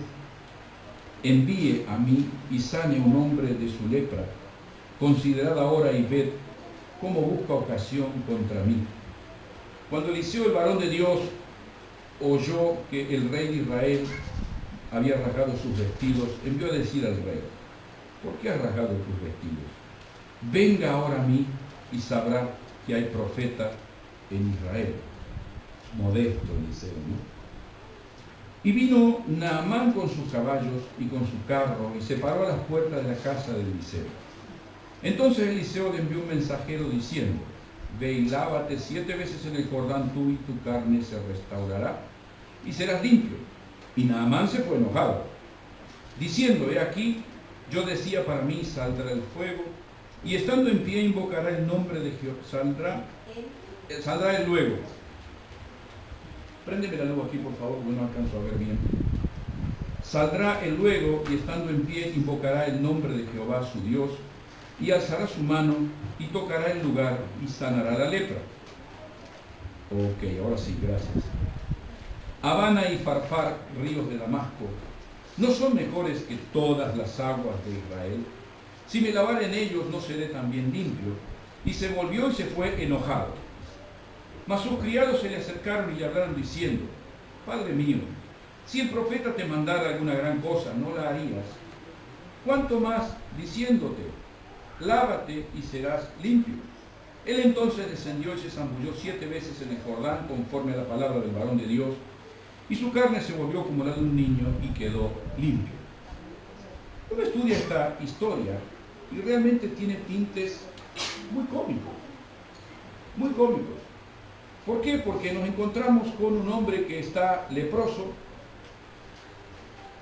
envíe a mí y sane a un hombre de su lepra. Considerad ahora y ved cómo busca ocasión contra mí. Cuando Eliseo, el varón de Dios, oyó que el rey de Israel había rasgado sus vestidos, envió a decir al rey: ¿por qué has rasgado tus vestidos? Venga ahora a mí y sabrá que hay profeta en Israel. Modesto Eliseo, ¿no? Y vino Naamán con sus caballos y con su carro y se paró a las puertas de la casa de Eliseo. Entonces Eliseo le envió un mensajero diciendo: ve y lávate 7 veces en el Jordán tú y tu carne se restaurará y serás limpio. Y Naamán se fue enojado, diciendo: he aquí, yo decía para mí, saldrá el fuego, y estando en pie invocará el nombre de Jehová. Saldrá él luego. Préndeme la luz aquí, por favor, porque no alcanzo a ver bien. Saldrá él luego, y estando en pie invocará el nombre de Jehová su Dios, y alzará su mano, y tocará el lugar, y sanará la lepra. Ok, ahora sí, gracias. Abana y Farfar, ríos de Damasco, ¿no son mejores que todas las aguas de Israel? Si me lavare en ellos, ¿no seré también limpio? Y se volvió y se fue enojado. Mas sus criados se le acercaron y le hablaron diciendo: Padre mío, si el profeta te mandara alguna gran cosa, ¿no la harías? ¿Cuánto más diciéndote: lávate y serás limpio? Él entonces descendió y se zambulló 7 veces en el Jordán, conforme a la palabra del varón de Dios, y su carne se volvió como la de un niño y quedó limpio. Uno estudia esta historia y realmente tiene tintes muy cómicos, muy cómicos. ¿Por qué? Porque nos encontramos con un hombre que está leproso,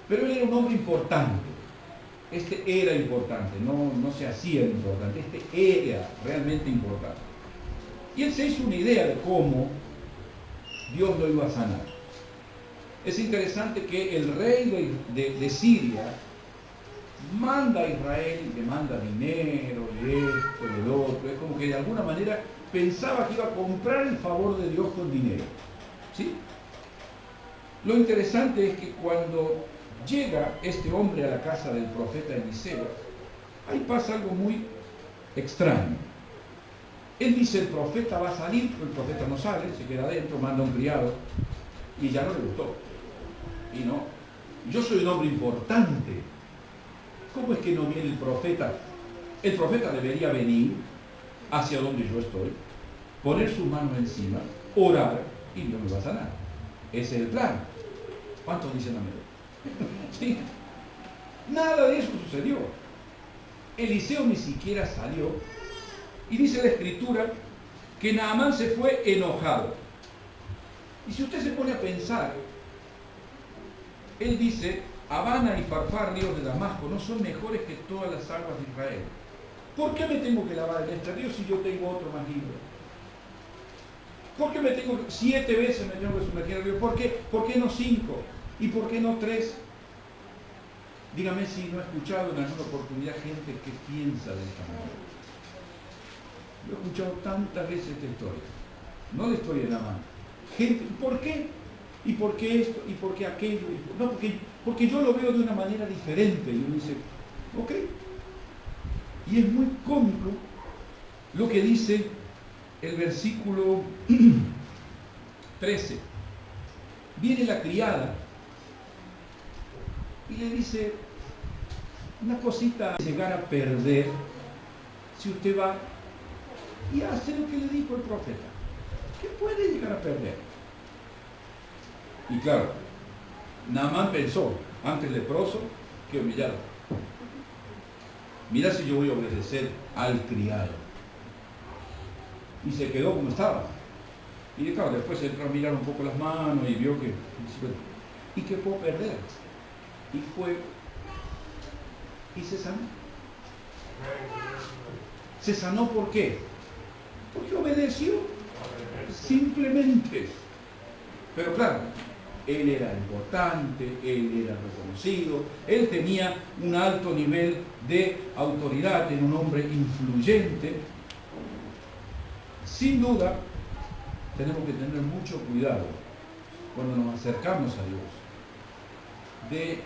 pero él era un hombre importante. Este era importante, no se hacía importante, este era realmente importante. Y él se hizo una idea de cómo Dios lo iba a sanar. Es interesante que el rey de Siria manda a Israel y le manda dinero y esto y el otro. Es como que de alguna manera pensaba que iba a comprar el favor de Dios con dinero. ¿Sí? Lo interesante es que cuando llega este hombre a la casa del profeta Eliseo, ahí pasa algo muy extraño. Él dice: el profeta va a salir, pero el profeta no sale, se queda adentro, manda a un criado, y ya no le gustó. Y no, yo soy un hombre importante. ¿Cómo es que no viene el profeta? El profeta debería venir hacia donde yo estoy, poner su mano encima, orar, y Dios me va a sanar. Ese es el plan. ¿Cuántos dicen amén? ¿Sí? Nada de eso sucedió. Eliseo ni siquiera salió, y dice la escritura que Naamán se fue enojado. Y si usted se pone a pensar, él dice: Abana y Farfar, ríos de Damasco, no son mejores que todas las aguas de Israel. ¿Por qué me tengo que lavar en este río si yo tengo otro más limpio? ¿Por qué me tengo 7 veces me tengo que sumergir al río? ¿Por qué no 5? ¿Y por qué no 3? Dígame si no he escuchado en alguna oportunidad gente que piensa de esta manera. Yo he escuchado tantas veces esta historia. No la historia de Naamán. Gente, ¿por qué? ¿Y por qué esto? ¿Y por qué aquello? No, porque porque yo lo veo de una manera diferente. Y uno dice, ok. Y es muy cómico lo que dice el versículo 13. Viene la criada y le dice una cosita: llegar a perder si usted va y hace lo que le dijo el profeta. ¿Qué puede llegar a perder? Y claro, Naamán pensó, antes leproso que humillado. Mira si yo voy a obedecer al criado. Y se quedó como estaba. Y claro, después entró a mirar un poco las manos y vio que, ¿y qué puedo perder? Y fue y se sanó. ¿Se sanó por qué? Porque obedeció, simplemente. Pero claro, él era importante, él era reconocido, él tenía un alto nivel de autoridad, era un hombre influyente. Sin duda, tenemos que tener mucho cuidado cuando nos acercamos a Dios, de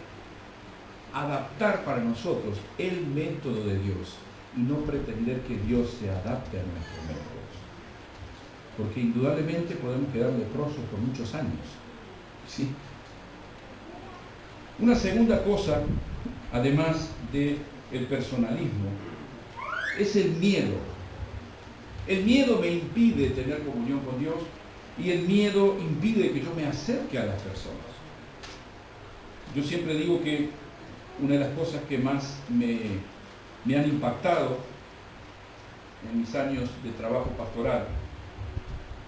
adaptar para nosotros el método de Dios y no pretender que Dios se adapte a nuestros métodos. Porque indudablemente podemos quedar leprosos por muchos años. ¿Sí? Una segunda cosa, además del personalismo, es el miedo. El miedo me impide tener comunión con Dios y el miedo impide que yo me acerque a las personas. Yo siempre digo que una de las cosas que más me han impactado en mis años de trabajo pastoral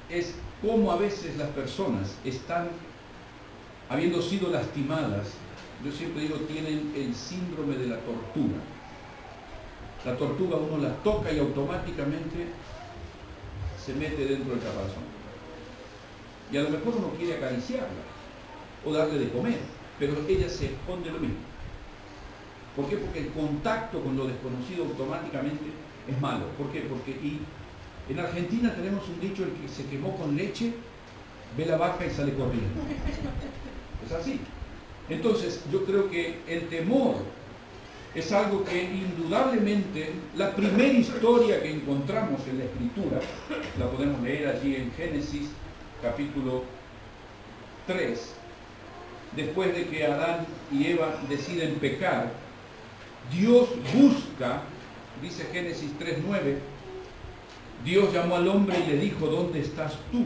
es cómo a veces las personas están, habiendo sido lastimadas, yo siempre digo, tienen el síndrome de la tortuga. La tortuga uno la toca y automáticamente se mete dentro del caparazón. Y a lo mejor uno quiere acariciarla o darle de comer, pero ella se esconde lo mismo. ¿Por qué? Porque el contacto con lo desconocido automáticamente es malo. ¿Por qué? Porque en Argentina tenemos un dicho: el que se quemó con leche ve la vaca y sale corriendo. Es así. Entonces yo creo que el temor es algo que indudablemente, la primera historia que encontramos en la Escritura, la podemos leer allí en Génesis capítulo 3, después de que Adán y Eva deciden pecar, Dios busca, dice Génesis 3:9, Dios llamó al hombre y le dijo: ¿dónde estás tú?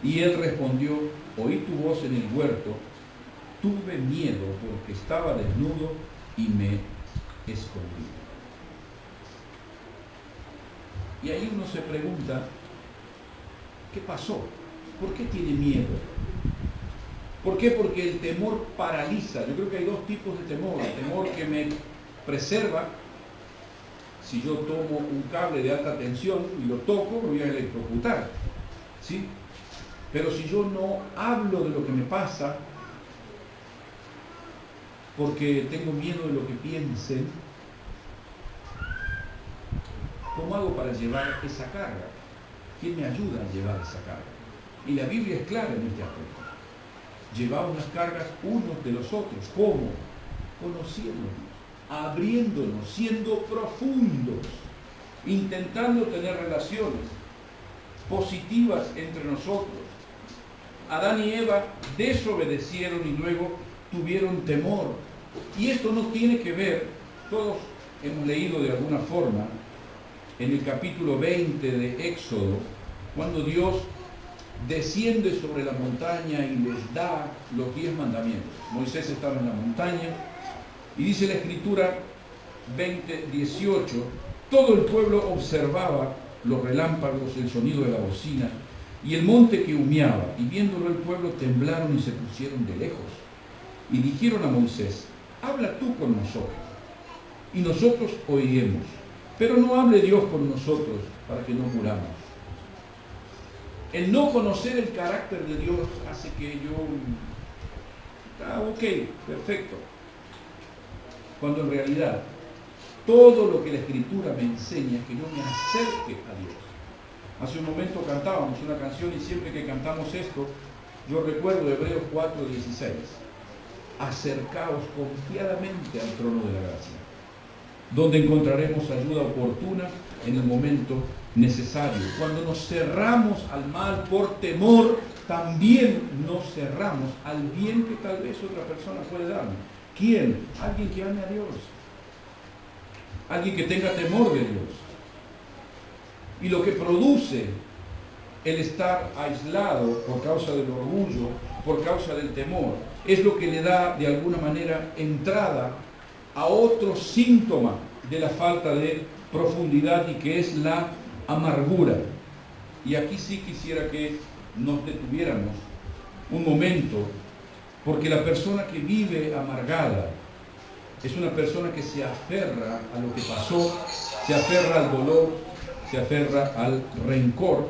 Y él respondió: oí tu voz en el huerto, tuve miedo porque estaba desnudo y me escondí. Y ahí uno se pregunta, ¿qué pasó? ¿Por qué tiene miedo? ¿Por qué? Porque el temor paraliza. Yo creo que hay dos tipos de temor. El temor que me preserva. Si yo tomo un cable de alta tensión y lo toco, me voy a electrocutar, ¿sí? Pero si yo no hablo de lo que me pasa, porque tengo miedo de lo que piensen, ¿cómo hago para llevar esa carga? ¿Quién me ayuda a llevar esa carga? Y la Biblia es clara en este aspecto. Llevamos las cargas unos de los otros. ¿Cómo? Conociéndonos, abriéndonos, siendo profundos, intentando tener relaciones positivas entre nosotros. Adán y Eva desobedecieron y luego tuvieron temor. Y esto no tiene que ver, todos hemos leído de alguna forma en el capítulo 20 de Éxodo, cuando Dios desciende sobre la montaña y les da los 10 mandamientos. Moisés estaba en la montaña y dice la Escritura 20:18, todo el pueblo observaba los relámpagos, el sonido de la bocina y el monte que humeaba, y viéndolo el pueblo temblaron y se pusieron de lejos. Y dijeron a Moisés: habla tú con nosotros, y nosotros oiremos, pero no hable Dios con nosotros para que no muramos. El no conocer el carácter de Dios hace que yo, ok, perfecto, cuando en realidad todo lo que la Escritura me enseña es que yo me acerque a Dios. Hace un momento cantábamos una canción y siempre que cantamos esto, yo recuerdo Hebreos 4:16. acercaos confiadamente al trono de la gracia, donde encontraremos ayuda oportuna en el momento necesario. Cuando nos cerramos al mal por temor, también nos cerramos al bien que tal vez otra persona puede darnos. ¿Quién? Alguien que ame a Dios. Alguien que tenga temor de Dios. Y lo que produce el estar aislado por causa del orgullo, por causa del temor, es lo que le da de alguna manera entrada a otro síntoma de la falta de profundidad, y que es la amargura. Y aquí sí quisiera que nos detuviéramos un momento, porque la persona que vive amargada es una persona que se aferra a lo que pasó, se aferra al dolor, se aferra al rencor,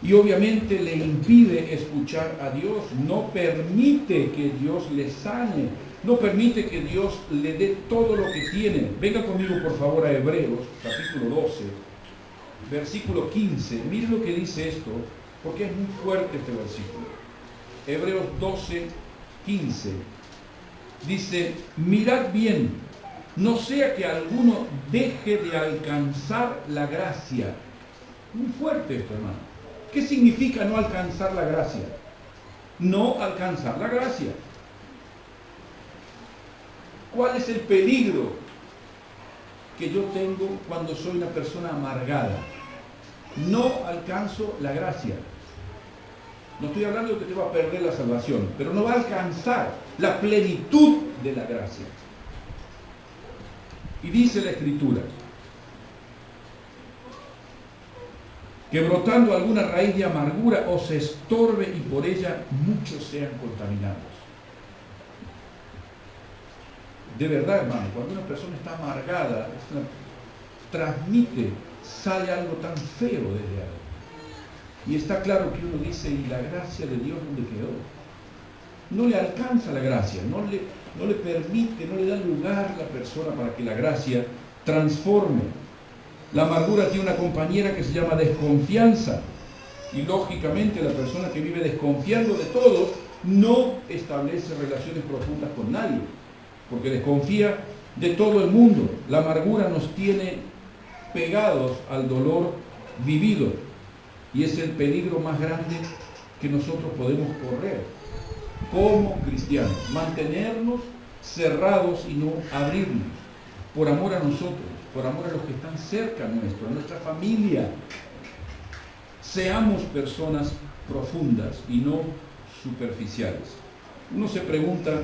y obviamente le impide escuchar a Dios, no permite que Dios le sane, no permite que Dios le dé todo lo que tiene. Venga conmigo por favor a Hebreos, capítulo 12, versículo 15. Miren lo que dice esto, porque es muy fuerte este versículo. Hebreos 12, 15. Dice: mirad bien, no sea que alguno deje de alcanzar la gracia. Muy fuerte esto, hermano. ¿Qué significa no alcanzar la gracia? No alcanzar la gracia. ¿Cuál es el peligro que yo tengo cuando soy una persona amargada? No alcanzo la gracia. No estoy hablando de que te va a perder la salvación, pero no va a alcanzar la plenitud de la gracia. Y dice la Escritura que brotando alguna raíz de amargura os estorbe y por ella muchos sean contaminados. De verdad, hermano, cuando una persona está amargada, transmite, sale algo tan feo desde ahí. Y está claro que uno dice: ¿y la gracia de Dios dónde quedó? No le alcanza la gracia, no le permite, no le da lugar a la persona para que la gracia transforme. La amargura tiene una compañera que se llama desconfianza. Y lógicamente la persona que vive desconfiando de todos no establece relaciones profundas con nadie, porque desconfía de todo el mundo. La amargura nos tiene pegados al dolor vivido, y es el peligro más grande que nosotros podemos correr como cristianos, mantenernos cerrados y no abrirnos, por amor a nosotros, por amor a los que están cerca nuestro, a nuestra familia. Seamos personas profundas y no superficiales. Uno se pregunta: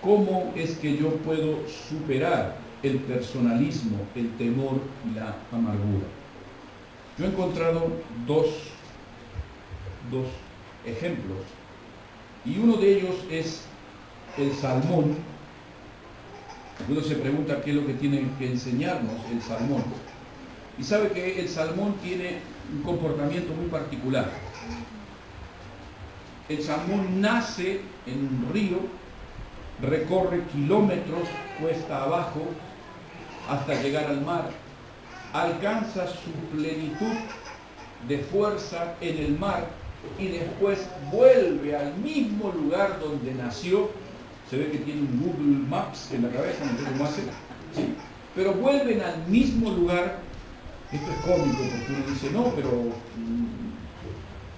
¿cómo es que yo puedo superar el personalismo, el temor y la amargura? Yo he encontrado dos ejemplos, y uno de ellos es el salmón. Uno se pregunta qué es lo que tiene que enseñarnos el salmón. Y sabe que el salmón tiene un comportamiento muy particular. El salmón nace en un río, recorre kilómetros cuesta abajo hasta llegar al mar, alcanza su plenitud de fuerza en el mar y después vuelve al mismo lugar donde nació. Se ve que tiene un Google Maps en la cabeza, no sé cómo hace, ¿sí? Pero vuelven al mismo lugar. Esto es cómico porque uno dice: no, pero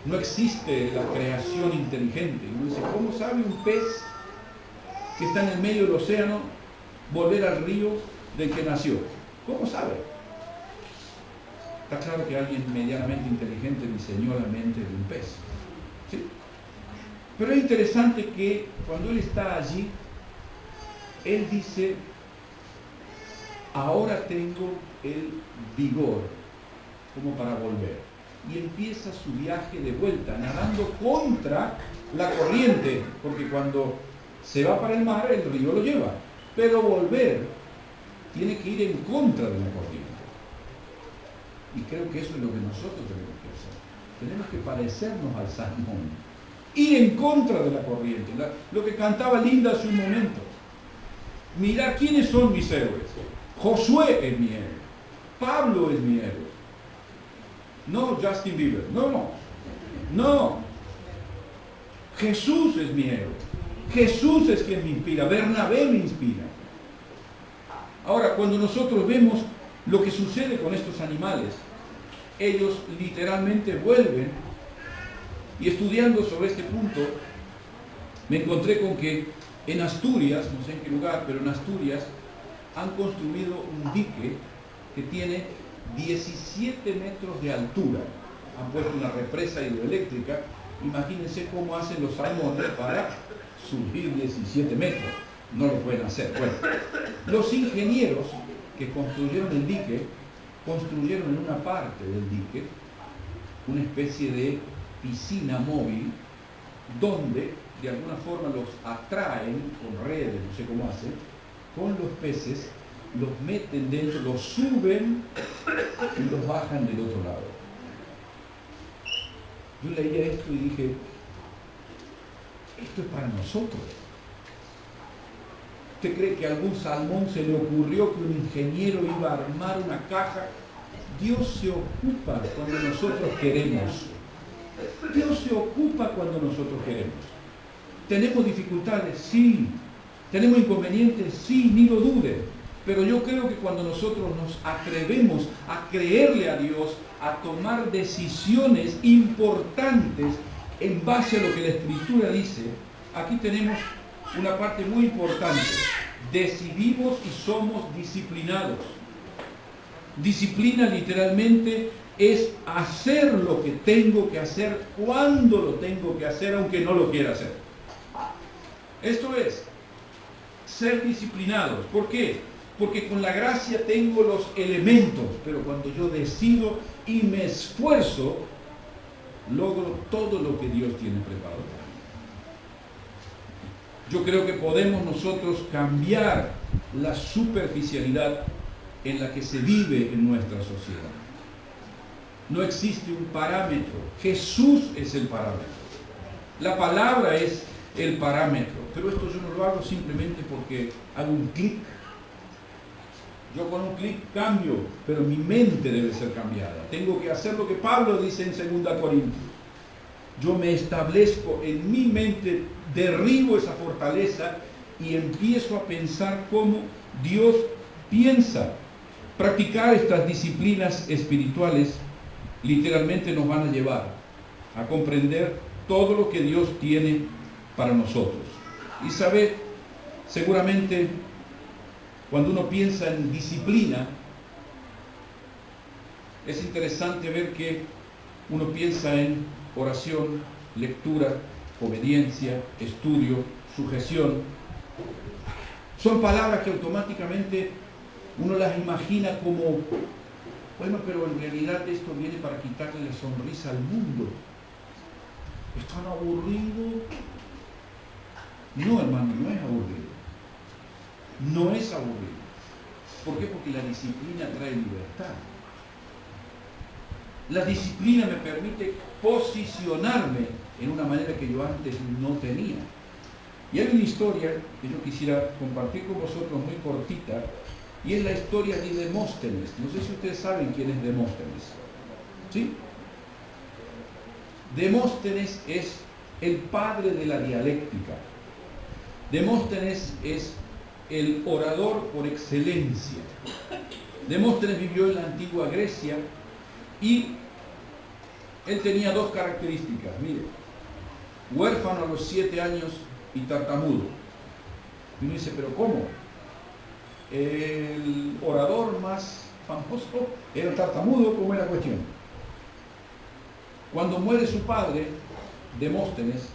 no existe la creación inteligente. Y uno dice: ¿cómo sabe un pez que está en el medio del océano volver al río del que nació? ¿Cómo sabe? Está claro que alguien medianamente inteligente diseñó la mente de un pez, ¿sí? Pero es interesante que cuando él está allí, él dice: ahora tengo el vigor como para volver. Y empieza su viaje de vuelta, nadando contra la corriente, porque cuando se va para el mar, el río lo lleva. Pero volver tiene que ir en contra de la corriente. Y creo que eso es lo que nosotros tenemos que hacer. Tenemos que parecernos al salmón, ir en contra de la corriente. Lo que cantaba Linda hace un momento: mirá quiénes son mis héroes. Josué es mi héroe, Pablo es mi héroe, no Justin Bieber, no, Jesús es mi héroe. Jesús es quien me inspira, Bernabé me inspira. Ahora, cuando nosotros vemos lo que sucede con estos animales, ellos literalmente vuelven, y estudiando sobre este punto, me encontré con que en Asturias, no sé en qué lugar, pero en Asturias, han construido un dique que tiene 17 metros de altura. Han puesto una represa hidroeléctrica. Imagínense cómo hacen los salmones para subir 17 metros. No lo pueden hacer. Bueno, los ingenieros que construyeron el dique, construyeron en una parte del dique una especie de piscina móvil donde de alguna forma los atraen con redes, no sé cómo hacen, con los peces, los meten dentro, los suben y los bajan del otro lado. Yo leía esto y dije, esto es para nosotros. ¿Usted cree que a algún salmón se le ocurrió que un ingeniero iba a armar una caja? Dios se ocupa cuando nosotros queremos. Dios se ocupa cuando nosotros queremos. ¿Tenemos dificultades? Sí. ¿Tenemos inconvenientes? Sí, ni lo dude. Pero yo creo que cuando nosotros nos atrevemos a creerle a Dios, a tomar decisiones importantes en base a lo que la Escritura dice, aquí tenemos una parte muy importante. Decidimos y somos disciplinados. Disciplina literalmente es hacer lo que tengo que hacer cuando lo tengo que hacer, aunque no lo quiera hacer. Esto es ser disciplinados. ¿Por qué? Porque con la gracia tengo los elementos, pero cuando yo decido y me esfuerzo, logro todo lo que Dios tiene preparado para mí. Yo creo que podemos nosotros cambiar la superficialidad en la que se vive en nuestra sociedad. No existe un parámetro. Jesús es el parámetro. La palabra es el parámetro. Pero esto yo no lo hago simplemente porque hago un clic. Yo con un clic cambio, pero mi mente debe ser cambiada. Tengo que hacer lo que Pablo dice en 2 Corintios. Yo me establezco en mi mente, derribo esa fortaleza y empiezo a pensar como Dios piensa. Practicar estas disciplinas espirituales literalmente nos van a llevar a comprender todo lo que Dios tiene para nosotros. Y sabe, seguramente cuando uno piensa en disciplina, es interesante ver que uno piensa en oración, lectura, obediencia, estudio, sujeción. Son palabras que automáticamente uno las imagina como, bueno, pero en realidad esto viene para quitarle la sonrisa al mundo. ¿Es tan aburrido? No, hermano, no es aburrido. No es aburrido. ¿Por qué? Porque la disciplina trae libertad. La disciplina me permite posicionarme en una manera que yo antes no tenía. Y hay una historia que yo quisiera compartir con vosotros muy cortita, y es la historia de Demóstenes. No sé si ustedes saben quién es Demóstenes. ¿Sí? Demóstenes es el padre de la dialéctica. Demóstenes es el orador por excelencia. Demóstenes vivió en la antigua Grecia y él tenía dos características. Mire, huérfano a los 7 años y tartamudo. Y uno dice, ¿pero cómo? El orador más famoso era tartamudo, ¿cómo era la cuestión? Cuando muere su padre, Demóstenes,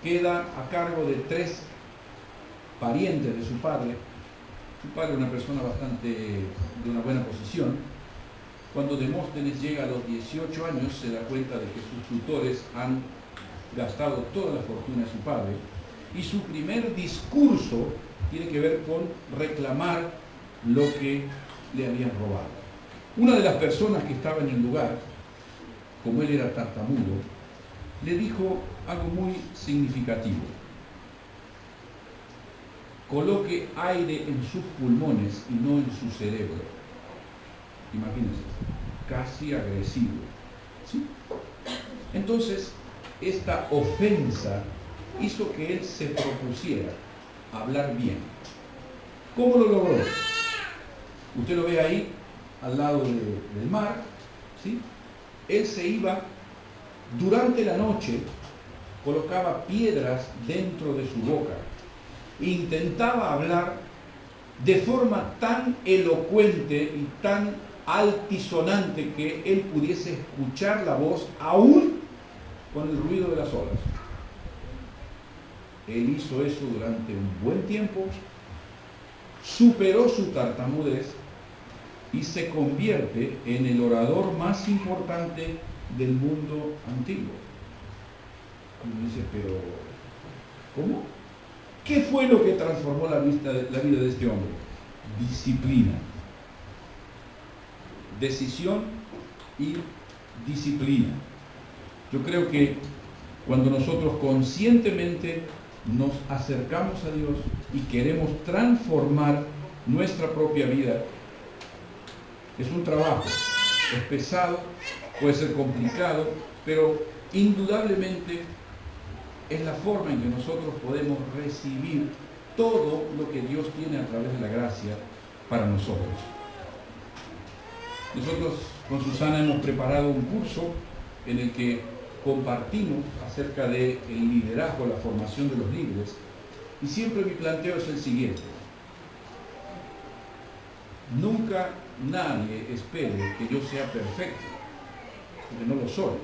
queda a cargo de 3 parientes de su padre. Su padre era una persona bastante de una buena posición. Cuando Demóstenes llega a los 18 años, se da cuenta de que sus tutores han gastado toda la fortuna de su padre, y su primer discurso tiene que ver con reclamar lo que le habían robado. Una de las personas que estaba en el lugar, como él era tartamudo, le dijo algo muy significativo: coloque aire en sus pulmones y no en su cerebro. Imagínense, casi agresivo. ¿Sí? Entonces, esta ofensa hizo que él se propusiera hablar bien. ¿Cómo lo logró? Usted lo ve ahí, al lado del mar, ¿sí? Él se iba durante la noche, colocaba piedras dentro de su boca, e intentaba hablar de forma tan elocuente y tan altisonante que él pudiese escuchar la voz aún con el ruido de las olas. Él hizo eso durante un buen tiempo, superó su tartamudez y se convierte en el orador más importante del mundo antiguo. Y uno dice, pero ¿cómo? ¿Qué fue lo que transformó la vida de este hombre? Disciplina. Decisión y disciplina. Yo creo que cuando nosotros conscientemente nos acercamos a Dios y queremos transformar nuestra propia vida, es un trabajo, es pesado, puede ser complicado, pero indudablemente es la forma en que nosotros podemos recibir todo lo que Dios tiene a través de la gracia para nosotros. Nosotros con Susana hemos preparado un curso en el que compartimos acerca del liderazgo, la formación de los líderes, y siempre mi planteo es el siguiente: nunca nadie espere que yo sea perfecto, porque no lo soy,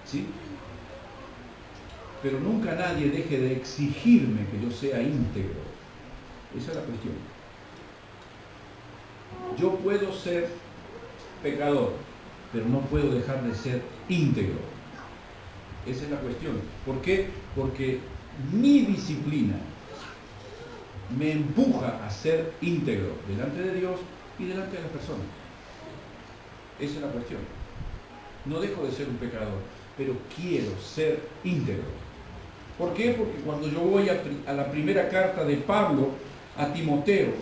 ¿sí? Pero nunca nadie deje de exigirme que yo sea íntegro. Esa es la cuestión. Yo puedo ser pecador, pero no puedo dejar de ser íntegro. Esa es la cuestión. ¿Por qué? Porque mi disciplina me empuja a ser íntegro delante de Dios y delante de las personas. Esa es la cuestión. No dejo de ser un pecador, pero quiero ser íntegro. ¿Por qué? Porque cuando yo voy a la primera carta de Pablo a Timoteo,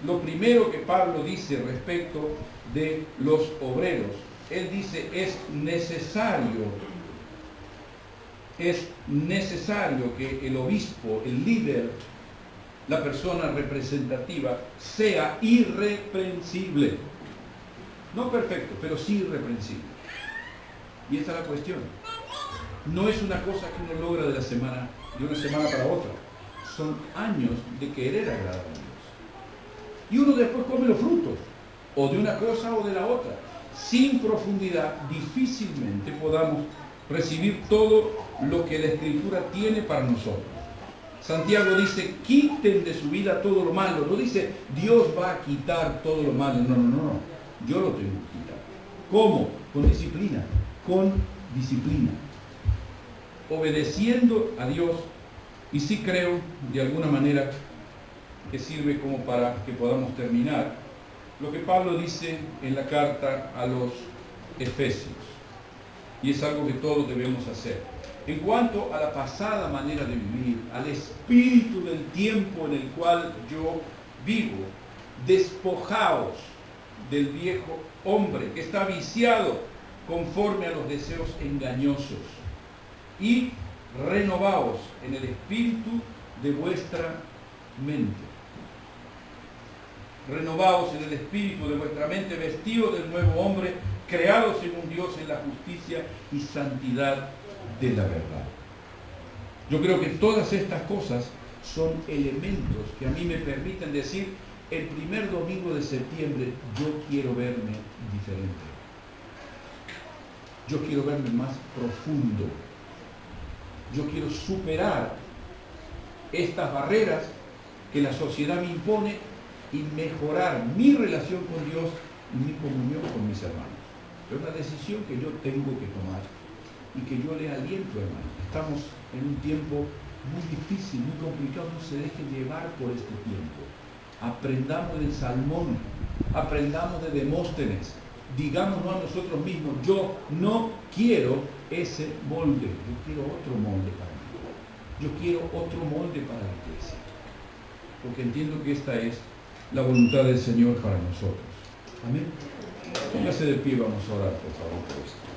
lo primero que Pablo dice respecto de los obreros, él dice, es necesario que el obispo, el líder, la persona representativa, sea irreprensible. No perfecto, pero sí irreprensible. Y esta es la cuestión. No es una cosa que uno logra de una semana para otra. Son años de querer agradar a Dios. Y uno después come los frutos, o de una cosa o de la otra. Sin profundidad, difícilmente podamos recibir todo lo que la Escritura tiene para nosotros. Santiago dice, quiten de su vida todo lo malo. No dice, Dios va a quitar todo lo malo. No. Yo lo tengo que quitar. ¿Cómo? Con disciplina. Con disciplina. Obedeciendo a Dios. Y sí creo, de alguna manera, que sirve como para que podamos terminar, lo que Pablo dice en la carta a los Efesios. Y es algo que todos debemos hacer. En cuanto a la pasada manera de vivir, al espíritu del tiempo en el cual yo vivo, despojaos del viejo hombre que está viciado conforme a los deseos engañosos y renovaos en el espíritu de vuestra mente. Renovaos en el espíritu de vuestra mente, vestidos del nuevo hombre, creados según Dios en la justicia y santidad de la verdad. Yo creo que todas estas cosas son elementos que a mí me permiten decir, el primer domingo de septiembre yo quiero verme diferente. Yo quiero verme más profundo. Yo quiero superar estas barreras que la sociedad me impone y mejorar mi relación con Dios y mi comunión con mis hermanos. Es una decisión que yo tengo que tomar y que yo le aliento, hermano. Estamos en un tiempo muy difícil, muy complicado. No se dejen llevar por este tiempo. Aprendamos del Salmón, aprendamos de Demóstenes. Digámonos a nosotros mismos, yo no quiero ese molde, yo quiero otro molde para mí. Yo quiero otro molde para la iglesia. Porque entiendo que esta es la voluntad del Señor para nosotros. Amén. Póngase de pie, vamos a orar, por favor, por esto.